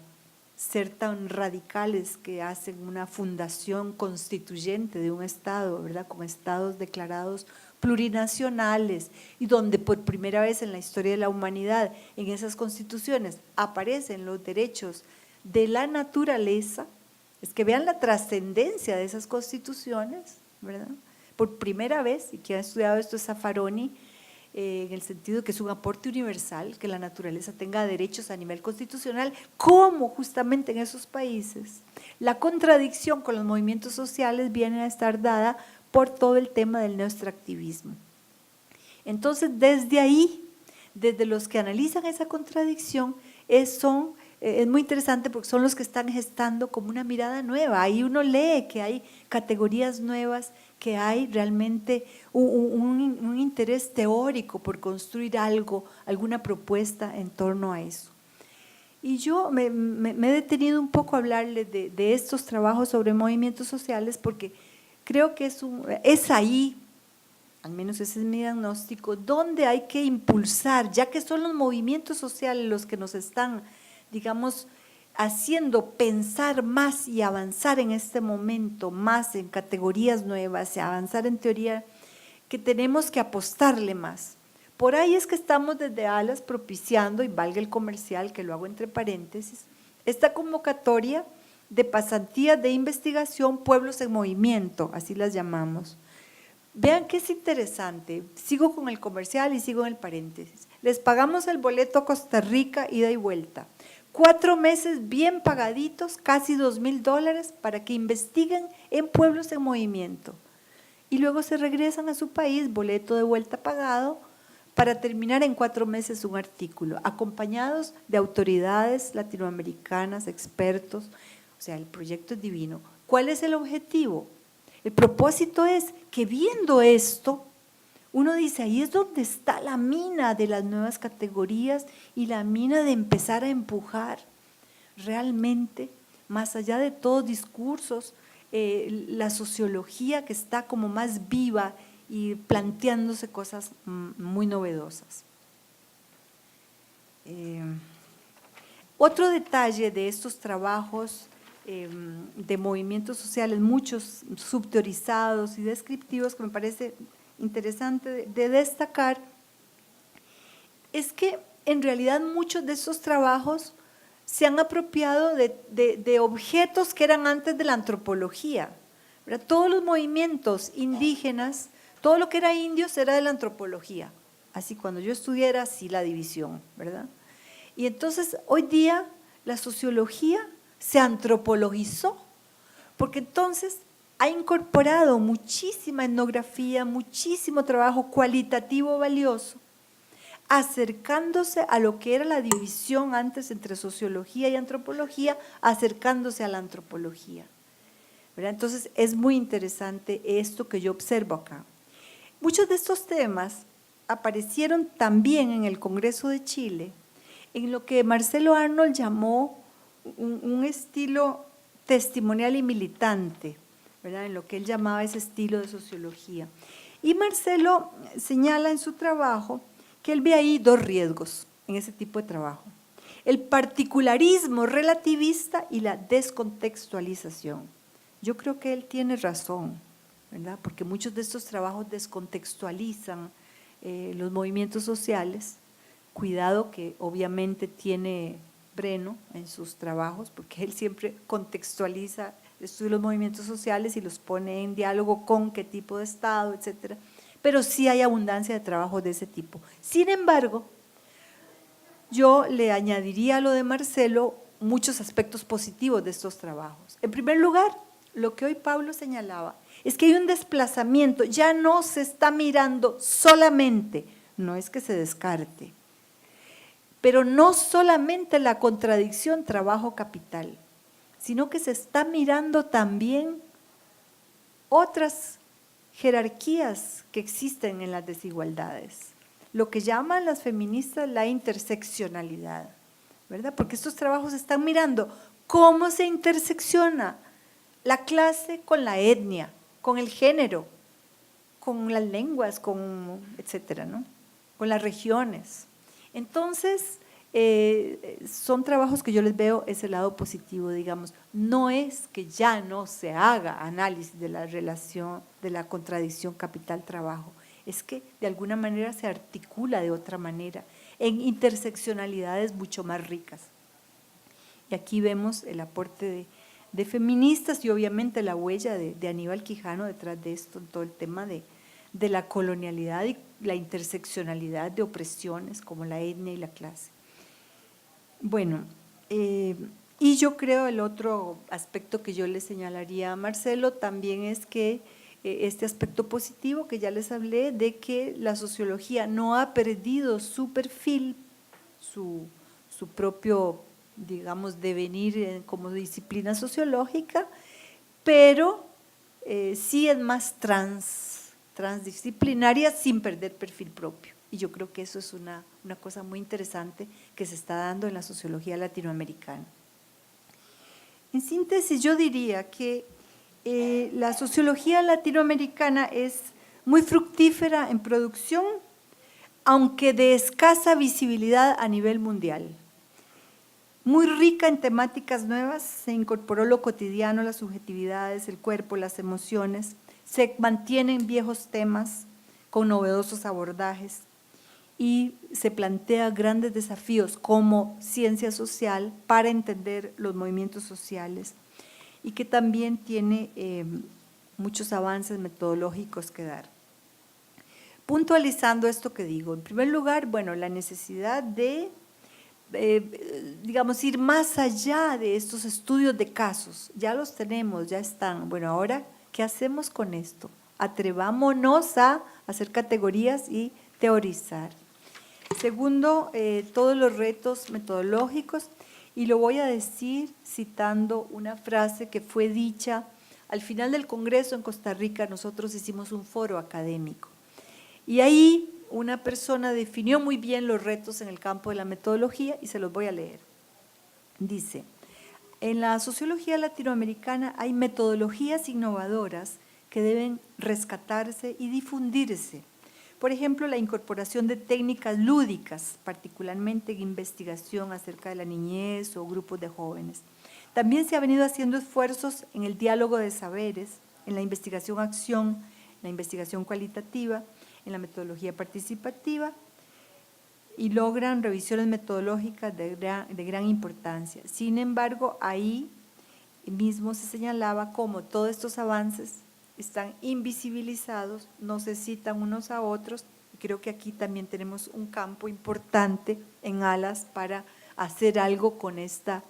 ser tan radicales que hacen una fundación constituyente de un Estado, ¿verdad? Con estados declarados plurinacionales y donde por primera vez en la historia de la humanidad en esas constituciones aparecen los derechos de la naturaleza. Es que vean la trascendencia de esas constituciones, ¿verdad? Por primera vez, y quien ha estudiado esto es Zaffaroni, en el sentido que es un aporte universal, que la naturaleza tenga derechos a nivel constitucional, como justamente en esos países la contradicción con los movimientos sociales viene a estar dada por todo el tema del neoextractivismo. Entonces, desde ahí, desde los que analizan esa contradicción, es muy interesante porque son los que están gestando como una mirada nueva. Ahí uno lee que hay categorías nuevas, que hay realmente un interés teórico por construir algo, alguna propuesta en torno a eso. Y yo me he detenido un poco a hablarles de estos trabajos sobre movimientos sociales porque creo que es ahí, al menos ese es mi diagnóstico, donde hay que impulsar, ya que son los movimientos sociales los que nos están, digamos, haciendo pensar más y avanzar en este momento, más en categorías nuevas, y avanzar en teoría, que tenemos que apostarle más. Por ahí es que estamos desde ALAS propiciando, y valga el comercial, que lo hago entre paréntesis, esta convocatoria de pasantías de investigación Pueblos en Movimiento, así las llamamos. Vean que es interesante, sigo con el comercial y sigo en el paréntesis. Les pagamos el boleto a Costa Rica, ida y vuelta. 4 meses bien pagaditos, casi $2,000 para que investiguen en Pueblos en Movimiento. Y luego se regresan a su país, boleto de vuelta pagado, para terminar en 4 meses un artículo, acompañados de autoridades latinoamericanas, expertos, o sea, el proyecto es divino. ¿Cuál es el objetivo? El propósito es que viendo esto, uno dice, ahí es donde está la mina de las nuevas categorías y la mina de empezar a empujar realmente, más allá de todos discursos, la sociología que está como más viva y planteándose cosas muy novedosas. Otro detalle de estos trabajos de movimientos sociales, muchos subteorizados y descriptivos, que me parece interesante de destacar, es que en realidad muchos de estos trabajos se han apropiado de objetos que eran antes de la antropología, ¿verdad? Todos los movimientos indígenas, todo lo que era indios era de la antropología. Así cuando yo estudié era así la división, ¿verdad? Y entonces hoy día la sociología se antropologizó, porque entonces ha incorporado muchísima etnografía, muchísimo trabajo cualitativo valioso, acercándose a lo que era la división antes entre sociología y antropología, acercándose a la antropología, ¿verdad? Entonces es muy interesante esto que yo observo acá. Muchos de estos temas aparecieron también en el Congreso de Chile, en lo que Marcelo Arnold llamó un estilo testimonial y militante, ¿verdad? En lo que él llamaba ese estilo de sociología. Y Marcelo señala en su trabajo que él ve ahí dos riesgos en ese tipo de trabajo: el particularismo relativista y la descontextualización. Yo creo que él tiene razón, ¿verdad? Porque muchos de estos trabajos descontextualizan los movimientos sociales. Cuidado que obviamente tiene Breno en sus trabajos, porque él siempre contextualiza el estudio de los movimientos sociales y los pone en diálogo con qué tipo de Estado, etcétera. Pero sí hay abundancia de trabajos de ese tipo. Sin embargo, yo le añadiría a lo de Marcelo muchos aspectos positivos de estos trabajos. En primer lugar, lo que hoy Pablo señalaba es que hay un desplazamiento, ya no se está mirando solamente, no es que se descarte, pero no solamente la contradicción trabajo-capital, sino que se está mirando también otras jerarquías que existen en las desigualdades, lo que llaman las feministas la interseccionalidad, ¿verdad? Porque estos trabajos están mirando cómo se intersecciona la clase con la etnia, con el género, con las lenguas, con etcétera, ¿no? Con las regiones. Entonces, son trabajos que yo les veo ese lado positivo, digamos. No es que ya no se haga análisis de la relación, de la contradicción capital-trabajo, es que de alguna manera se articula de otra manera, en interseccionalidades mucho más ricas. Y aquí vemos el aporte de feministas y obviamente la huella de Aníbal Quijano detrás de esto, en todo el tema de la colonialidad y la interseccionalidad de opresiones como la etnia y la clase. Bueno, y yo creo el otro aspecto que yo le señalaría a Marcelo también es que este aspecto positivo que ya les hablé, de que la sociología no ha perdido su perfil, su propio, digamos, devenir como disciplina sociológica, pero sí es más transdisciplinaria sin perder perfil propio. Y yo creo que eso es una cosa muy interesante que se está dando en la sociología latinoamericana. En síntesis, yo diría que la sociología latinoamericana es muy fructífera en producción, aunque de escasa visibilidad a nivel mundial. Muy rica en temáticas nuevas, se incorporó lo cotidiano, las subjetividades, el cuerpo, las emociones, se mantienen viejos temas con novedosos abordajes y se plantea grandes desafíos como ciencia social para entender los movimientos sociales y que también tiene muchos avances metodológicos que dar. Puntualizando esto que digo, en primer lugar, bueno, la necesidad de digamos, ir más allá de estos estudios de casos, ya los tenemos, ya están. Bueno, ahora, ¿qué hacemos con esto? Atrevámonos a hacer categorías y teorizar. Segundo, todos los retos metodológicos, y lo voy a decir citando una frase que fue dicha al final del Congreso en Costa Rica. Nosotros hicimos un foro académico y ahí una persona definió muy bien los retos en el campo de la metodología y se los voy a leer. Dice: En la sociología latinoamericana hay metodologías innovadoras que deben rescatarse y difundirse. Por ejemplo, la incorporación de técnicas lúdicas, particularmente en investigación acerca de la niñez o grupos de jóvenes. También se ha venido haciendo esfuerzos en el diálogo de saberes, en la investigación-acción, la investigación cualitativa, en la metodología participativa, y logran revisiones metodológicas de gran importancia. Sin embargo, ahí mismo se señalaba cómo todos estos avances están invisibilizados, no se citan unos a otros, y creo que aquí también tenemos un campo importante en ALAS para hacer algo con esta,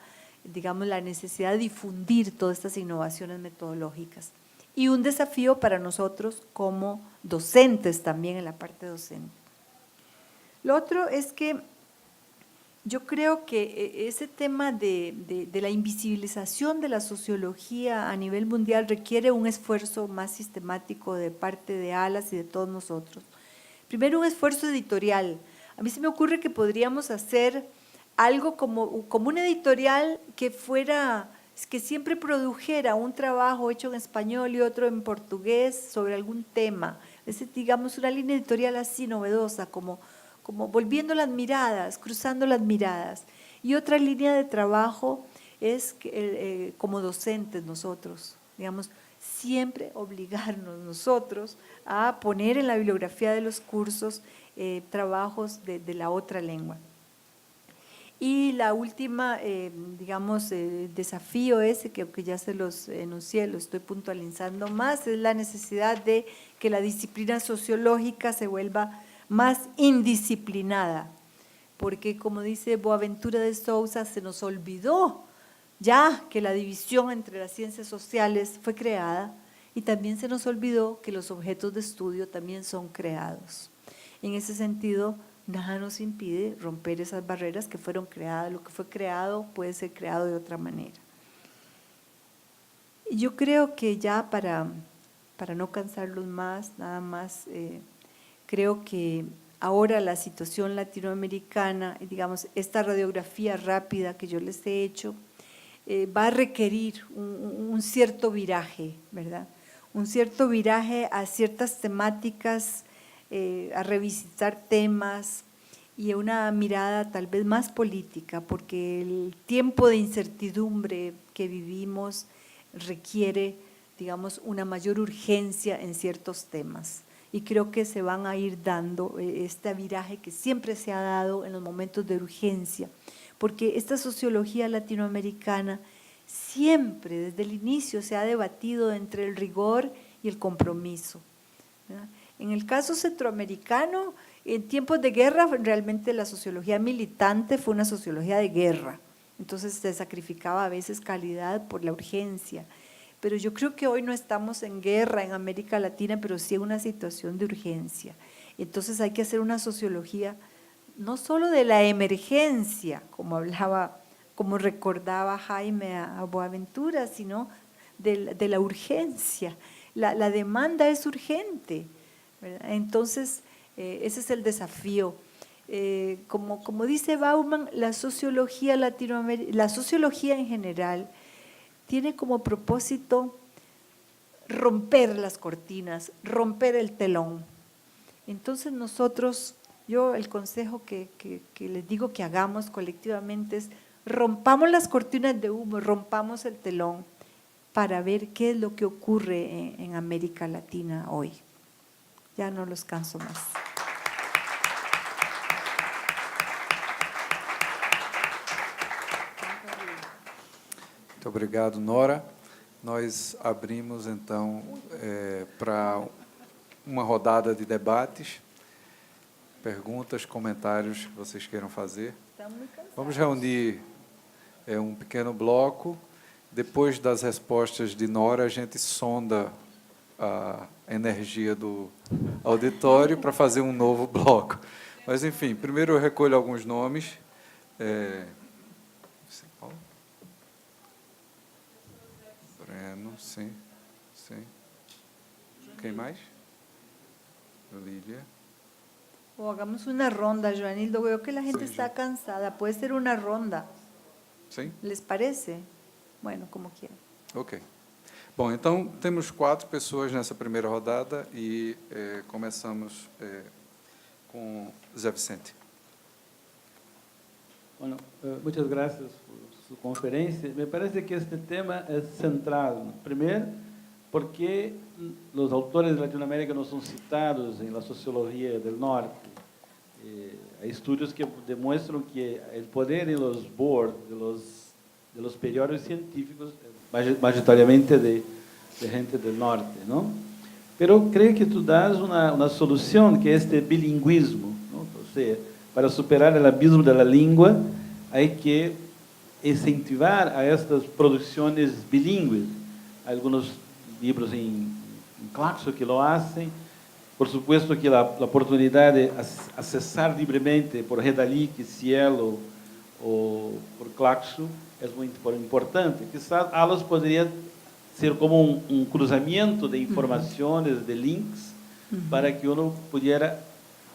digamos, la necesidad de difundir todas estas innovaciones metodológicas. Y un desafío para nosotros como docentes también en la parte docente. Lo otro es que yo creo que ese tema de la invisibilización de la sociología a nivel mundial requiere un esfuerzo más sistemático de parte de ALAS y de todos nosotros. Primero, un esfuerzo editorial. A mí se me ocurre que podríamos hacer algo como una editorial que siempre produjera un trabajo hecho en español y otro en portugués sobre algún tema. Digamos, una línea editorial así novedosa, como volviendo las miradas, cruzando las miradas. Y otra línea de trabajo es que, como docentes nosotros, digamos, siempre obligarnos nosotros a poner en la bibliografía de los cursos trabajos de la otra lengua. Y la última, digamos, desafío ese que ya se los enuncié, lo estoy puntualizando más, es la necesidad de que la disciplina sociológica se vuelva más indisciplinada, porque como dice Boaventura de Sousa, se nos olvidó ya que la división entre las ciencias sociales fue creada y también se nos olvidó que los objetos de estudio también son creados. En ese sentido, nada nos impide romper esas barreras que fueron creadas, lo que fue creado puede ser creado de otra manera. Yo creo que ya para no cansarlos más, nada más, creo que ahora la situación latinoamericana, digamos, esta radiografía rápida que yo les he hecho, va a requerir un cierto viraje, ¿verdad? Un cierto viraje a ciertas temáticas, a revisitar temas y a una mirada tal vez más política, porque el tiempo de incertidumbre que vivimos requiere, digamos, una mayor urgencia en ciertos temas. Y creo que se van a ir dando este viraje que siempre se ha dado en los momentos de urgencia, porque esta sociología latinoamericana siempre, desde el inicio, se ha debatido entre el rigor y el compromiso, ¿verdad? En el caso centroamericano, en tiempos de guerra, realmente la sociología militante fue una sociología de guerra, entonces se sacrificaba a veces calidad por la urgencia. Pero yo creo que hoy no estamos en guerra en América Latina, pero sí en una situación de urgencia. Entonces hay que hacer una sociología no solo de la emergencia, como recordaba Jaime a Boaventura, sino de la urgencia. La demanda es urgente, ¿verdad? Entonces, ese es el desafío. Como dice Bauman, la sociología en general tiene como propósito romper las cortinas, romper el telón. Entonces nosotros, el consejo que les digo que hagamos colectivamente es rompamos las cortinas de humo, rompamos el telón para ver qué es lo que ocurre en América Latina hoy. Ya no los canso más. Muito obrigado, Nora. Nós abrimos, então, para uma rodada de debates, perguntas, comentários que vocês queiram fazer. Vamos reunir um pequeno bloco. Depois das respostas de Nora, a gente sonda a energia do auditório para fazer um novo bloco. Mas, enfim, primeiro eu recolho alguns nomes. Breno, sim. Quem mais? Lília. O hagamos una ronda, Joanildo. Veo que la gente está cansada. Puede ser una ronda. Sim. ¿Les parece? Bueno, como quieran. Ok. Bom, então temos 4 pessoas nessa primeira rodada e começamos com Zé Vicente. Bueno, muchas gracias por su conferencia. Me parece que este tema es central. Primero, porque los autores de Latinoamérica no son citados en la sociología del norte. Hay estudios que demuestran que el poder en los boards de los periódicos científicos es mayoritariamente de gente del norte, ¿no? Pero creo que tú das una solución que es este bilingüismo, ¿no? O sea, para superar el abismo de la lengua hay que incentivar a estas producciones bilingües. Hay algunos libros en Claxo que lo hacen. Por supuesto que la oportunidad de accesar libremente por Redalic, Cielo o por Claxo es muy importante. Quizás ALAS podría ser como un cruzamiento de informaciones, de links, para que uno pudiera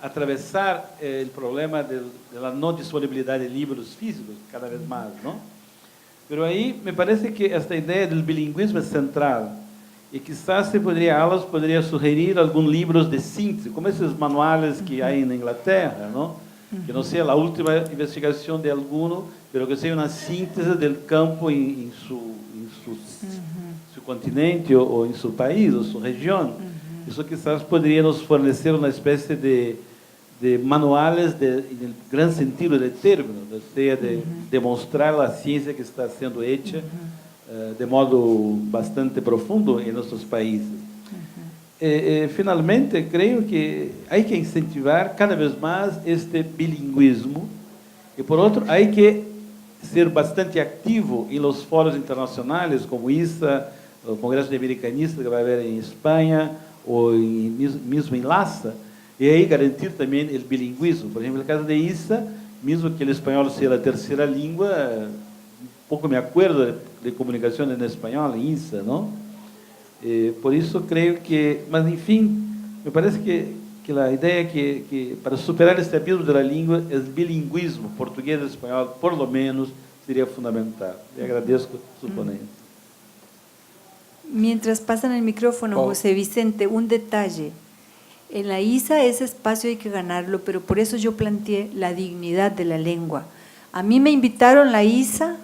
atravesar el problema de la no disponibilidad de libros físicos cada vez más, ¿no? Pero ahí me parece que esta idea del bilingüismo es central. Y quizás ALAS podría sugerir algunos libros de síntesis, como esos manuales que hay en Inglaterra, ¿no? Que no sea la última investigación de alguno, pero que sea una síntesis del campo en su continente o en su país o su región. Eso quizás podría nos fornecer una especie de manuales en el gran sentido del término, o sea, de demostrar la ciencia que está siendo hecha de modo bastante profundo en nuestros países. Finalmente, creo que hay que incentivar cada vez más este bilingüismo y, por otro, hay que ser bastante activo en los foros internacionales como ISA, el Congreso de Americanistas que va a haber en España o mismo en LASA, y ahí garantir también el bilingüismo. Por ejemplo, en el caso de ISA, mismo que el español sea la tercera lengua, poco me acuerdo de comunicación en español en ISA, ¿no? Por eso creo que, mas en fin, me parece que la idea que para superar este abismo de la lengua, el bilingüismo, portugués y español, por lo menos, sería fundamental. Le agradezco su ponencia. Mientras pasan el micrófono, José Vicente, un detalle. En la ISA ese espacio hay que ganarlo, pero por eso yo planteé la dignidad de la lengua. A mí me invitaron la ISA,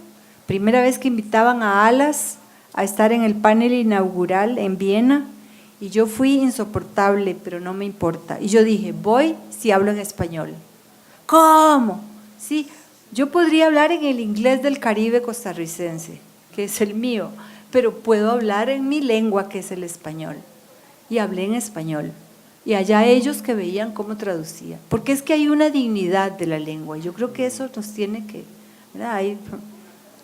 primera vez que invitaban a ALAS a estar en el panel inaugural en Viena, y yo fui insoportable, pero no me importa. Y yo dije, voy si hablo en español. ¿Cómo? Sí, yo podría hablar en el inglés del Caribe costarricense, que es el mío, pero puedo hablar en mi lengua, que es el español. Y hablé en español. Y allá ellos que veían cómo traducía. Porque es que hay una dignidad de la lengua. Yo creo que eso nos tiene que… ¿verdad? Hay,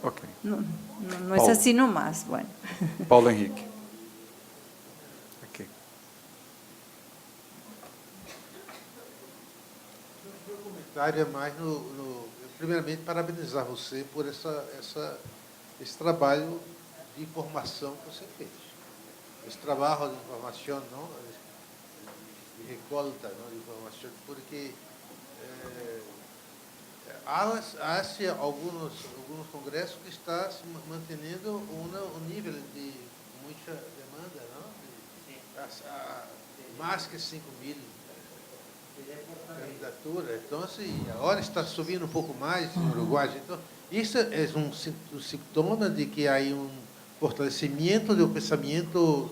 Ok. no es así nomás. Bueno. Paulo Henrique. Ok. Meu comentário é mais primeiramente, parabenizar você por esse trabalho de informação que você fez. Esse trabalho de informação, não, de recolta, não, de informação, porque há alguns congressos que está se mantendo um nível de muita demanda, não? Mais que 5.000 candidaturas. Então, assim, agora está subindo um pouco mais no Uruguai. Então, isso é um sintoma de que há um fortalecimento do pensamento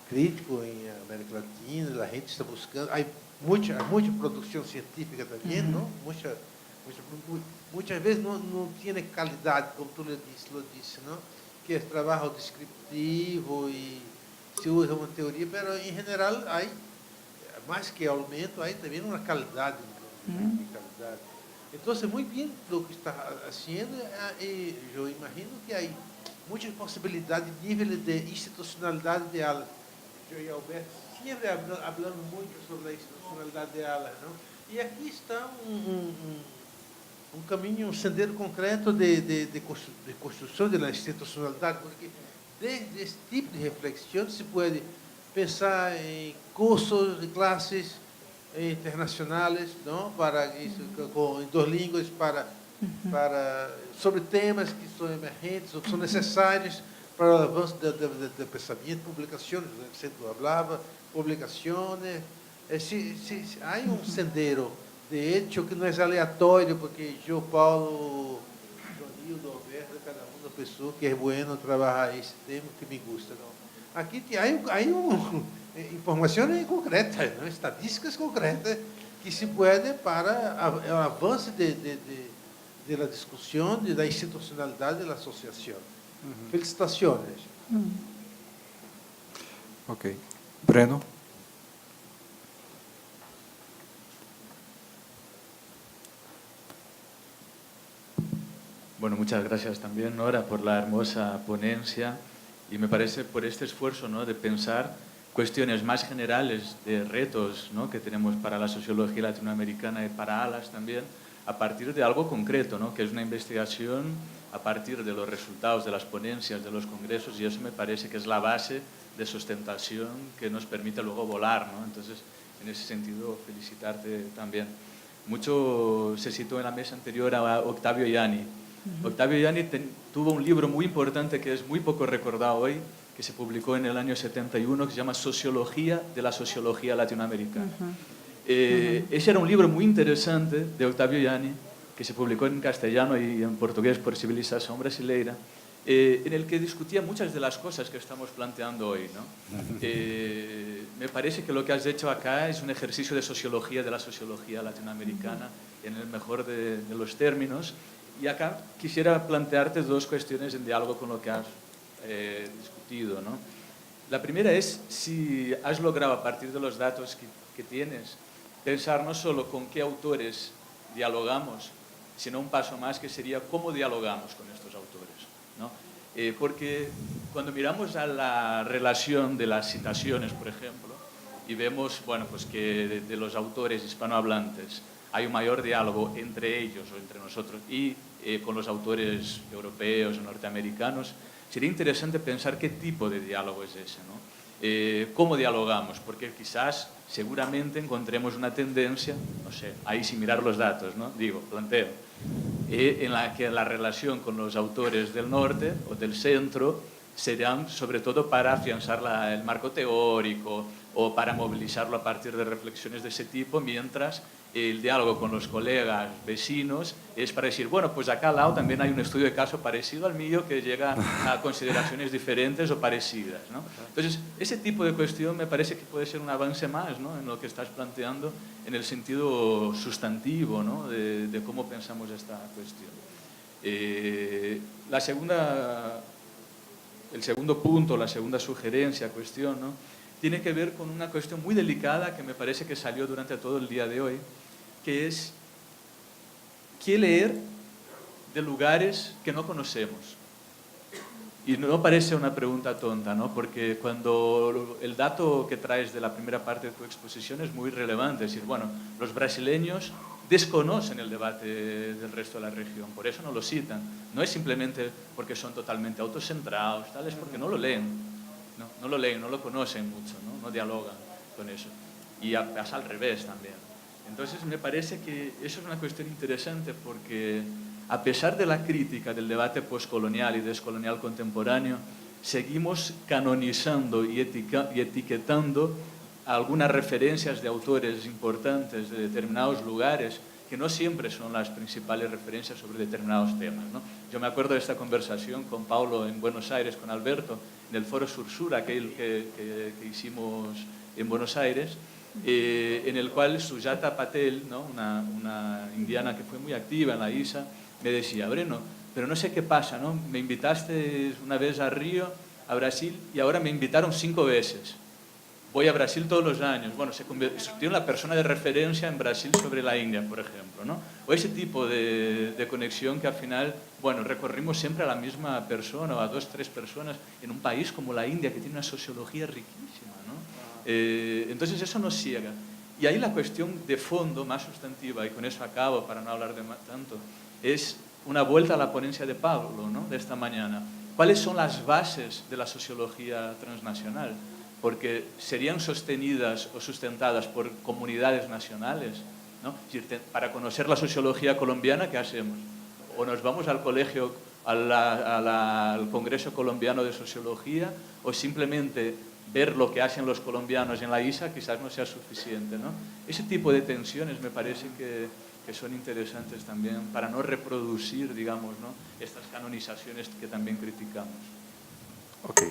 crítico em América Latina. A gente está buscando, há muita produção científica também, não? Muitas vezes não tem qualidade, como tu lo disse, não? Que é trabalho descritivo e se usa uma teoria, mas em geral há mais que aumento, há também uma qualidade. Então, muito bem o que está fazendo, e eu imagino que há muitas possibilidades de nível de institucionalidade de ALAS. Eu e Alberto sempre falando muito sobre a institucionalidade de ALAS, não? E aqui está um caminho, um sendeiro concreto de construção da institucionalidade, porque desde esse tipo de reflexão se pode pensar em cursos de classes internacionais, não, para isso, em 2 línguas, para sobre temas que são emergentes ou que são necessários para o avanço do pensamento, publicações, o centro hablava, publicações. Há sendero de hecho que não é aleatório, porque eu, Paulo, Joanildo, Alberto, cada uma pessoa que é bueno trabalhar esse tema que me gusta. Não? Aqui há informações concretas, não? Estatísticas concretas que se podem para o avanço da discussão, da institucionalidade da associação. Felicitações. Ok. Breno? Bueno, muchas gracias también, Nora, por la hermosa ponencia y me parece por este esfuerzo, ¿no?, de pensar cuestiones más generales de retos, ¿no?, que tenemos para la sociología latinoamericana y para ALAS también, a partir de algo concreto, ¿no?, que es una investigación a partir de los resultados de las ponencias, de los congresos, y eso me parece que es la base de sustentación que nos permite luego volar, ¿no? Entonces, en ese sentido, felicitarte también. Mucho se citó en la mesa anterior a Octavio Yanni. Octavio Yanni tuvo un libro muy importante que es muy poco recordado hoy, que se publicó en el año 71, que se llama Sociología de la Sociología Latinoamericana. Ese era un libro muy interesante de Octavio Yanni, que se publicó en castellano y en portugués por Civilización Brasileira, en el que discutía muchas de las cosas que estamos planteando hoy, ¿no? Me parece que lo que has hecho acá es un ejercicio de sociología de la sociología latinoamericana, en el mejor de los términos. Y acá quisiera plantearte dos cuestiones en diálogo con lo que has discutido, ¿no? La primera es si has logrado, a partir de los datos que tienes, pensar no solo con qué autores dialogamos, sino un paso más que sería cómo dialogamos con estos autores, ¿no? Porque cuando miramos a la relación de las citaciones, por ejemplo, y vemos, bueno, pues que de los autores hispanohablantes hay un mayor diálogo entre ellos o entre nosotros y con los autores europeos o norteamericanos, sería interesante pensar qué tipo de diálogo es ese, ¿no? ¿Cómo dialogamos? Porque quizás, seguramente, encontremos una tendencia, no sé, ahí sin mirar los datos, ¿no? Digo, planteo, en la que la relación con los autores del norte o del centro serán sobre todo para afianzar el marco teórico o para movilizarlo a partir de reflexiones de ese tipo, mientras el diálogo con los colegas vecinos es para decir, bueno, pues acá al lado también hay un estudio de caso parecido al mío que llega a consideraciones diferentes o parecidas, ¿no? Entonces, ese tipo de cuestión me parece que puede ser un avance más, ¿no?, en lo que estás planteando en el sentido sustantivo, ¿no?, de cómo pensamos esta cuestión. El segundo punto, la segunda sugerencia, cuestión, ¿no?, tiene que ver con una cuestión muy delicada que me parece que salió durante todo el día de hoy, que es qué leer de lugares que no conocemos. Y no parece una pregunta tonta, ¿no?, porque cuando el dato que traes de la primera parte de tu exposición es muy relevante, es decir, bueno, los brasileños desconocen el debate del resto de la región, por eso no lo citan. No es simplemente porque son totalmente autocentrados, tal, es porque no lo leen. No lo leen, no lo conocen mucho, no dialogan con eso. Y pasa al revés también. Entonces me parece que eso es una cuestión interesante porque a pesar de la crítica del debate postcolonial y descolonial contemporáneo, seguimos canonizando y etiquetando algunas referencias de autores importantes de determinados lugares que no siempre son las principales referencias sobre determinados temas, ¿no? Yo me acuerdo de esta conversación con Paulo en Buenos Aires, con Alberto, en el Foro Sur-Sur, aquel que hicimos en Buenos Aires, en el cual Sujata Patel, ¿no?, una indiana que fue muy activa en la ISA, me decía, Breno, pero no sé qué pasa, ¿no?, me invitaste una vez a Río, a Brasil, y ahora me invitaron 5 veces. Voy a Brasil todos los años. Bueno, se convirtió en la persona de referencia en Brasil sobre la India, por ejemplo, ¿no? O ese tipo de conexión que al final, bueno, recorrimos siempre a la misma persona o a 2 o 3 personas en un país como la India, que tiene una sociología riquísima, ¿no? Entonces eso nos ciega. Y ahí la cuestión de fondo, más sustantiva, y con eso acabo para no hablar de tanto, es una vuelta a la ponencia de Pablo, ¿no?, de esta mañana. ¿Cuáles son las bases de la sociología transnacional? Porque serían sostenidas o sustentadas por comunidades nacionales, ¿no? Es decir, para conocer la sociología colombiana, ¿qué hacemos? O nos vamos al colegio, al Congreso Colombiano de Sociología, o simplemente ver lo que hacen los colombianos en la ISA quizás no sea suficiente, ¿no? Ese tipo de tensiones me parece que son interesantes también para no reproducir, digamos, ¿no?, estas canonizaciones que también criticamos. Ok.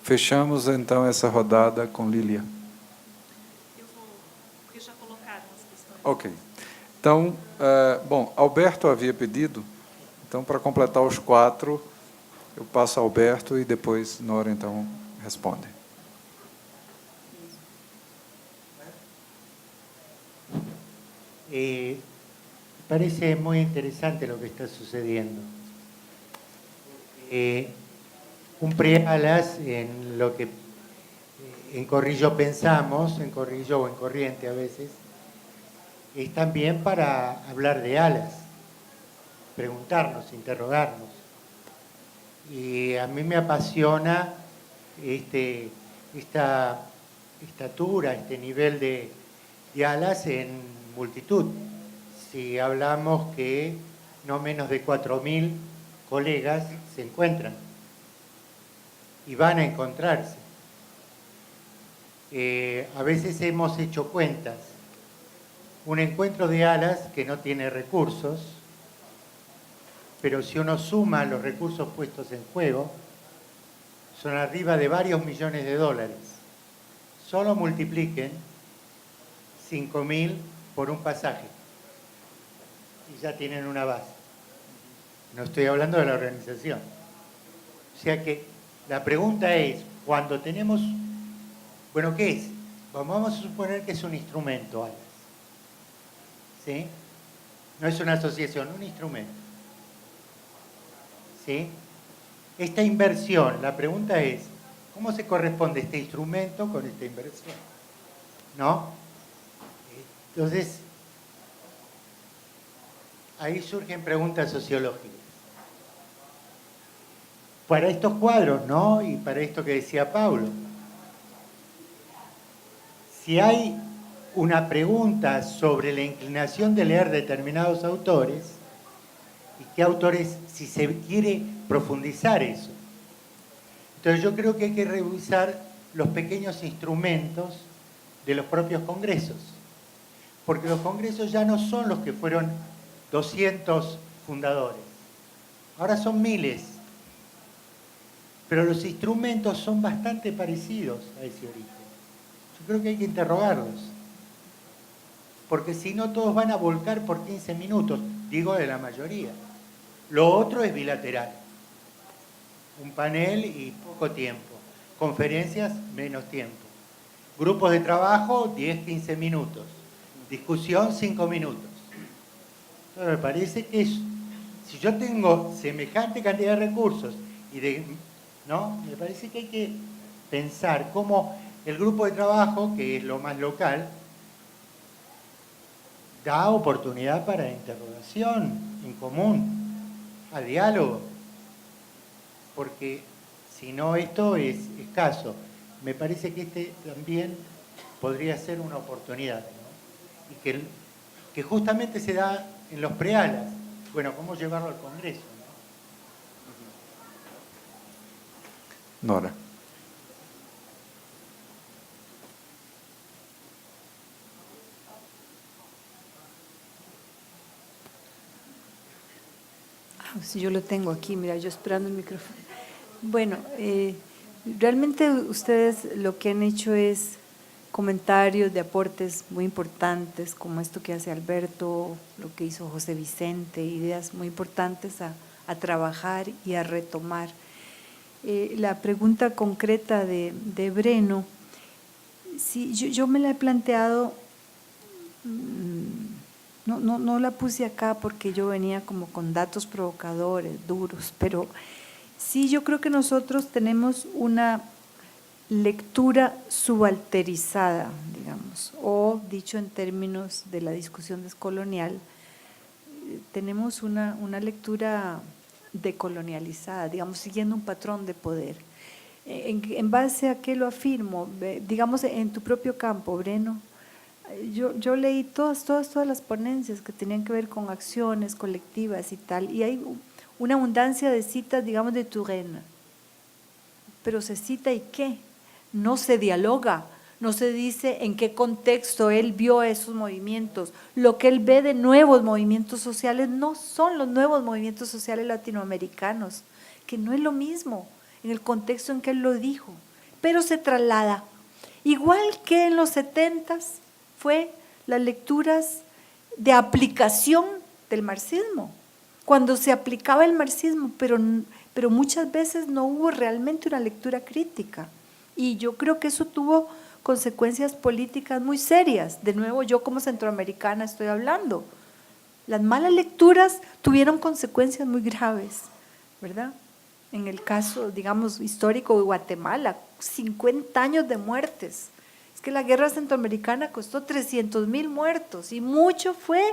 Fechamos, então, essa rodada com Lília. Porque já colocaram as questões. Ok. Então, bom, Alberto havia pedido, então, para completar os 4, eu passo a Alberto e depois Nora, então, responde. Parece muy interesante lo que está sucediendo. Un prealas en lo que en Corrillo pensamos, en Corrillo o en Corriente a veces, es también para hablar de alas, preguntarnos, interrogarnos. Y a mí me apasiona esta estatura, este nivel de alas en multitud. Si hablamos que no menos de 4.000 colegas se encuentran y van a encontrarse. A veces hemos hecho cuentas. Un encuentro de alas que no tiene recursos, pero si uno suma los recursos puestos en juego, son arriba de varios millones de dólares. Solo multipliquen 5.000 por un pasaje y ya tienen una base. No estoy hablando de la organización. O sea que la pregunta es, cuando tenemos, bueno, ¿qué es? Vamos a suponer que es un instrumento, alas. ¿Sí? No es una asociación, un instrumento. ¿Sí? Esta inversión, la pregunta es, ¿cómo se corresponde este instrumento con esta inversión? ¿No? Entonces, ahí surgen preguntas sociológicas. Para estos cuadros, ¿no? Y para esto que decía Paulo, si hay una pregunta sobre la inclinación de leer determinados autores, y qué autores, si se quiere profundizar eso. Entonces yo creo que hay que revisar los pequeños instrumentos de los propios congresos, porque los congresos ya no son los que fueron 200 fundadores, ahora son miles, pero los instrumentos son bastante parecidos a ese origen. Yo creo que hay que interrogarlos, porque si no todos van a volcar por 15 minutos, digo de la mayoría. Lo otro es bilateral, un panel y poco tiempo, conferencias menos tiempo, grupos de trabajo 10-15 minutos, discusión 5 minutos. Entonces me parece que si yo tengo semejante cantidad de recursos ¿no? Me parece que hay que pensar cómo el grupo de trabajo, que es lo más local, da oportunidad para interrogación en común, a diálogo, porque si no esto es escaso. Me parece que este también podría ser una oportunidad, ¿no? Y que justamente se da en los prealas. Bueno, ¿cómo llevarlo al Congreso? Nora. Si yo lo tengo aquí, mira, yo esperando el micrófono. Bueno, realmente ustedes lo que han hecho es comentarios de aportes muy importantes, como esto que hace Alberto, lo que hizo José Vicente, ideas muy importantes a trabajar y a retomar. La pregunta concreta de Breno, sí, yo me la he planteado, no la puse acá porque yo venía como con datos provocadores, duros, pero sí yo creo que nosotros tenemos una lectura subalterizada, digamos, o dicho en términos de la discusión descolonial, tenemos una lectura decolonializada, digamos, siguiendo un patrón de poder. ¿En base a qué lo afirmo? Digamos, en tu propio campo, Breno, Yo leí todas las ponencias que tenían que ver con acciones colectivas y tal, y hay una abundancia de citas, digamos, de Turenne. Pero se cita y qué, no se dialoga, no se dice en qué contexto él vio esos movimientos. Lo que él ve de nuevos movimientos sociales no son los nuevos movimientos sociales latinoamericanos, que no es lo mismo en el contexto en que él lo dijo, pero se traslada. Igual que en los 70s fue las lecturas de aplicación del marxismo, cuando se aplicaba el marxismo, pero muchas veces no hubo realmente una lectura crítica. Y yo creo que eso tuvo consecuencias políticas muy serias. De nuevo, yo como centroamericana estoy hablando. Las malas lecturas tuvieron consecuencias muy graves, ¿verdad? En el caso, digamos, histórico de Guatemala, 50 años de muertes. Es que la guerra centroamericana costó 300,000 muertos y mucho fue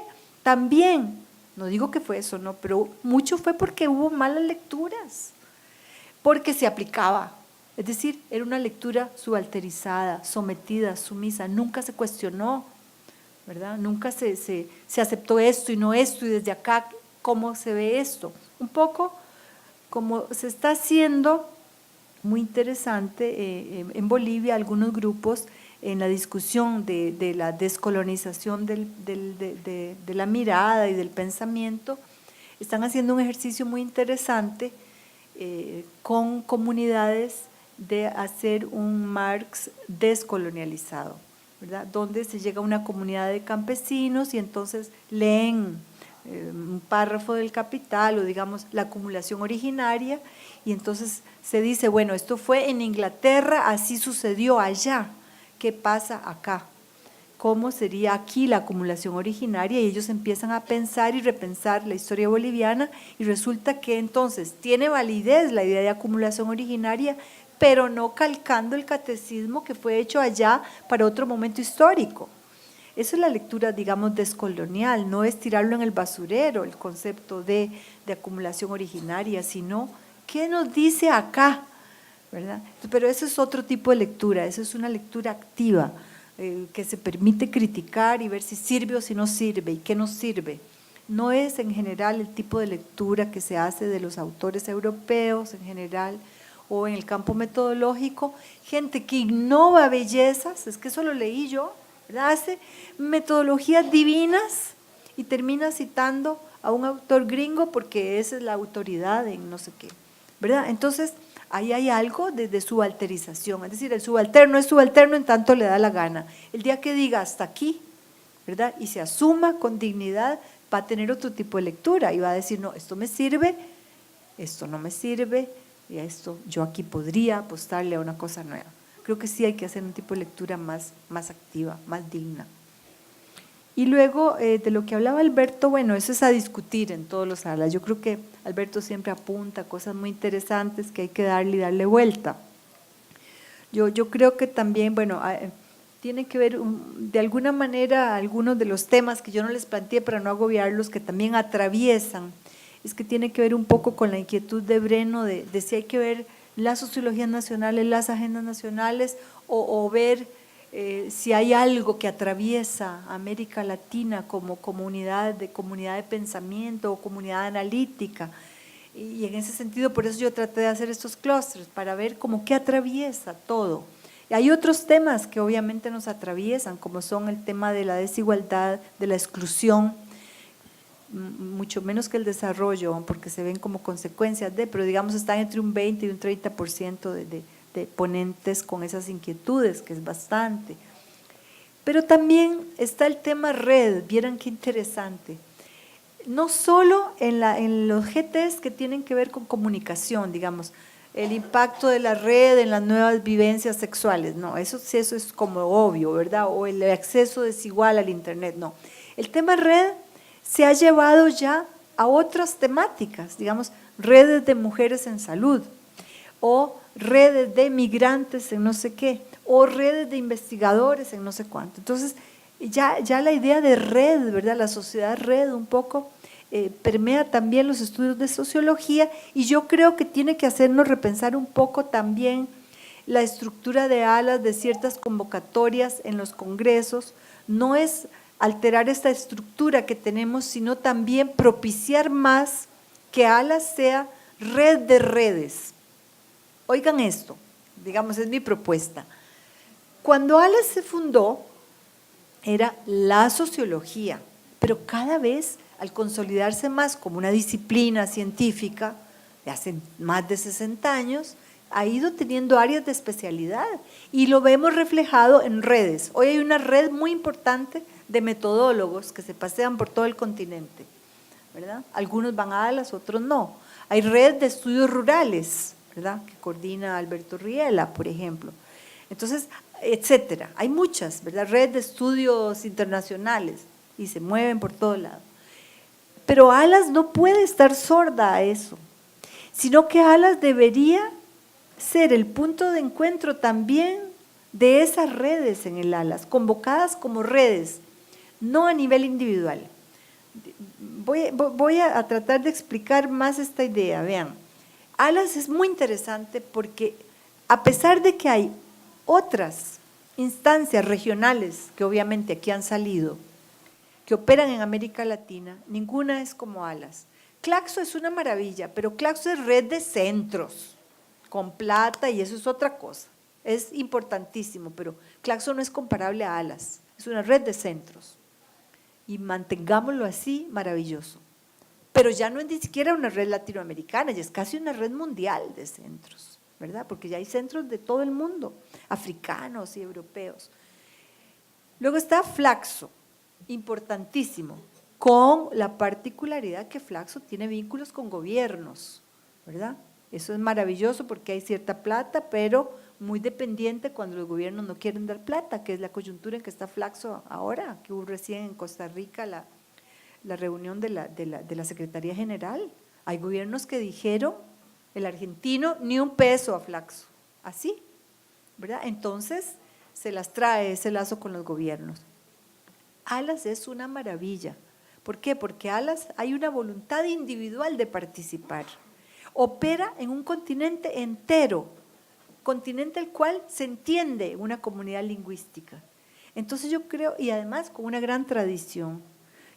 también, no digo que fue eso, no, pero mucho fue porque hubo malas lecturas, porque se aplicaba. Es decir, era una lectura subalterizada, sometida, sumisa, nunca se cuestionó, ¿verdad? Nunca se aceptó esto y no esto, y desde acá, ¿cómo se ve esto? Un poco como se está haciendo, muy interesante, en Bolivia, algunos grupos en la discusión de la descolonización de la mirada y del pensamiento, están haciendo un ejercicio muy interesante con comunidades de hacer un Marx descolonializado, ¿verdad? Donde se llega a una comunidad de campesinos y entonces leen un párrafo del Capital o digamos la acumulación originaria y entonces se dice, bueno, esto fue en Inglaterra, así sucedió allá, ¿qué pasa acá? ¿Cómo sería aquí la acumulación originaria? Y ellos empiezan a pensar y repensar la historia boliviana y resulta que entonces tiene validez la idea de acumulación originaria, pero no calcando el catecismo que fue hecho allá para otro momento histórico. Esa es la lectura, digamos, descolonial, no es tirarlo en el basurero, el concepto de acumulación originaria, sino ¿qué nos dice acá? ¿Verdad? Pero eso es otro tipo de lectura, eso es una lectura activa, que se permite criticar y ver si sirve o si no sirve y qué nos sirve. No es en general el tipo de lectura que se hace de los autores europeos en general o en el campo metodológico, gente que innova bellezas, es que eso lo leí yo, ¿verdad? Hace metodologías divinas y termina citando a un autor gringo porque esa es la autoridad en no sé qué, ¿verdad? Entonces, ahí hay algo de subalterización, es decir, el subalterno es subalterno en tanto le da la gana. El día que diga hasta aquí, ¿verdad? Y se asuma con dignidad, va a tener otro tipo de lectura y va a decir, no, esto me sirve, esto no me sirve, y a esto yo aquí podría apostarle a una cosa nueva. Creo que sí hay que hacer un tipo de lectura más activa, más digna. Y luego, de lo que hablaba Alberto, bueno, eso es a discutir en todos los salas. Yo creo que Alberto siempre apunta cosas muy interesantes que hay que darle vuelta. Yo creo que también, bueno, tiene que ver de alguna manera algunos de los temas que yo no les planteé para no agobiarlos, que también atraviesan, es que tiene que ver un poco con la inquietud de Breno de si hay que ver las sociologías nacionales, las agendas nacionales o ver si hay algo que atraviesa América Latina como comunidad de pensamiento o comunidad analítica. Y en ese sentido, por eso yo traté de hacer estos clústeres, para ver como qué atraviesa todo. Y hay otros temas que obviamente nos atraviesan, como son el tema de la desigualdad, de la exclusión, mucho menos que el desarrollo, porque se ven como consecuencias pero digamos están entre un 20 y un 30% de ponentes con esas inquietudes, que es bastante. Pero también está el tema red, vieran qué interesante. No solo en los GTs que tienen que ver con comunicación, digamos, el impacto de la red en las nuevas vivencias sexuales, no, eso es como obvio, ¿verdad? O el acceso desigual al internet, no. El tema red se ha llevado ya a otras temáticas, digamos, redes de mujeres en salud, o redes de migrantes en no sé qué, o redes de investigadores en no sé cuánto. Entonces, ya la idea de red, ¿verdad? La sociedad red un poco permea también los estudios de sociología y yo creo que tiene que hacernos repensar un poco también la estructura de alas de ciertas convocatorias en los congresos, no es alterar esta estructura que tenemos, sino también propiciar más que ALAS sea red de redes. Oigan esto, digamos, es mi propuesta. Cuando ALAS se fundó, era la sociología, pero cada vez, al consolidarse más como una disciplina científica, de hace más de 60 años, ha ido teniendo áreas de especialidad y lo vemos reflejado en redes. Hoy hay una red muy importante de metodólogos que se pasean por todo el continente, ¿verdad? Algunos van a ALAS, otros no. Hay red de estudios rurales, ¿verdad?, que coordina Alberto Riela, por ejemplo. Entonces, etcétera. Hay muchas, ¿verdad?, red de estudios internacionales y se mueven por todo lado. Pero ALAS no puede estar sorda a eso, sino que ALAS debería ser el punto de encuentro también de esas redes en el ALAS, convocadas como redes, no a nivel individual. Voy a tratar de explicar más esta idea. Vean, ALAS es muy interesante porque a pesar de que hay otras instancias regionales que obviamente aquí han salido, que operan en América Latina, ninguna es como ALAS. Claxo es una maravilla, pero Claxo es red de centros, con plata, y eso es otra cosa. Es importantísimo, pero Claxo no es comparable a ALAS, es una red de centros. Y mantengámoslo así, maravilloso. Pero ya no es ni siquiera una red latinoamericana, ya es casi una red mundial de centros, ¿verdad? Porque ya hay centros de todo el mundo, africanos y europeos. Luego está Flaxo, importantísimo, con la particularidad que Flaxo tiene vínculos con gobiernos, ¿verdad? Eso es maravilloso porque hay cierta plata, pero muy dependiente cuando los gobiernos no quieren dar plata, que es la coyuntura en que está Flaxo ahora, que hubo recién en Costa Rica la reunión de la Secretaría General. Hay gobiernos que dijeron, el argentino, ni un peso a Flaxo, así, ¿verdad? Entonces se las trae ese lazo con los gobiernos. ALAS es una maravilla. ¿Por qué? Porque ALAS hay una voluntad individual de participar. Opera en un continente entero, continente al cual se entiende una comunidad lingüística. Entonces yo creo, y además con una gran tradición,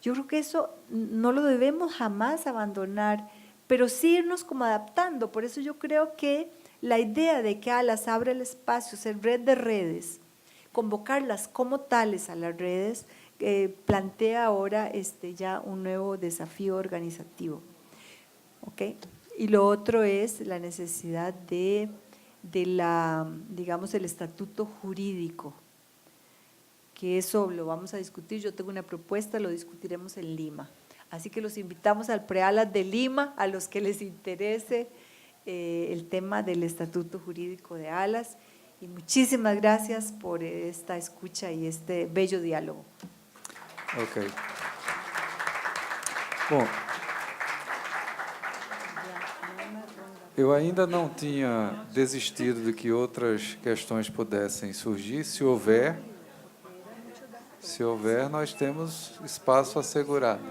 yo creo que eso no lo debemos jamás abandonar, pero sí irnos como adaptando. Por eso yo creo que la idea de que ALAS abre el espacio, ser red de redes, convocarlas como tales a las redes, plantea ahora ya un nuevo desafío organizativo. ¿Okay? Y lo otro es la necesidad digamos, el estatuto jurídico, que eso lo vamos a discutir. Yo tengo una propuesta, lo discutiremos en Lima. Así que los invitamos al Pre-ALAS de Lima, a los que les interese el tema del estatuto jurídico de ALAS. Y muchísimas gracias por esta escucha y este bello diálogo. Ok. Bom, eu ainda não tinha desistido de que outras questões pudessem surgir. Se houver, nós temos espaço assegurado.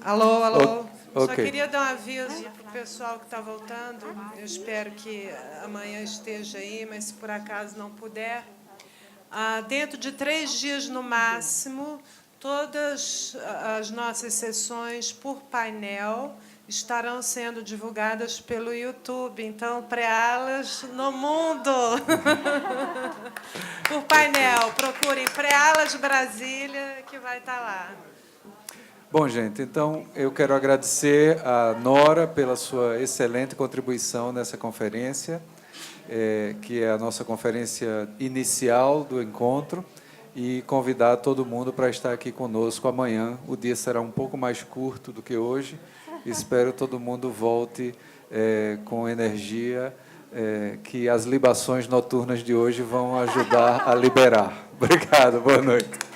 Alô, alô. Só Ok. queria dar um aviso para o pessoal que está voltando. Eu espero que amanhã esteja aí, mas se por acaso não puder, dentro de 3 dias no máximo, todas as nossas sessões por painel estarão sendo divulgadas pelo YouTube. Então, Pre-ALAS no mundo. Por painel, procurem Pre-ALAS Brasília, que vai estar lá. Bom, gente, então eu quero agradecer a Nora pela sua excelente contribuição nessa conferência, que é a nossa conferência inicial do encontro, e convidar todo mundo para estar aqui conosco amanhã. O dia será um pouco mais curto do que hoje. Espero que todo mundo volte com energia, que as libações noturnas de hoje vão ajudar a liberar. Obrigado, boa noite.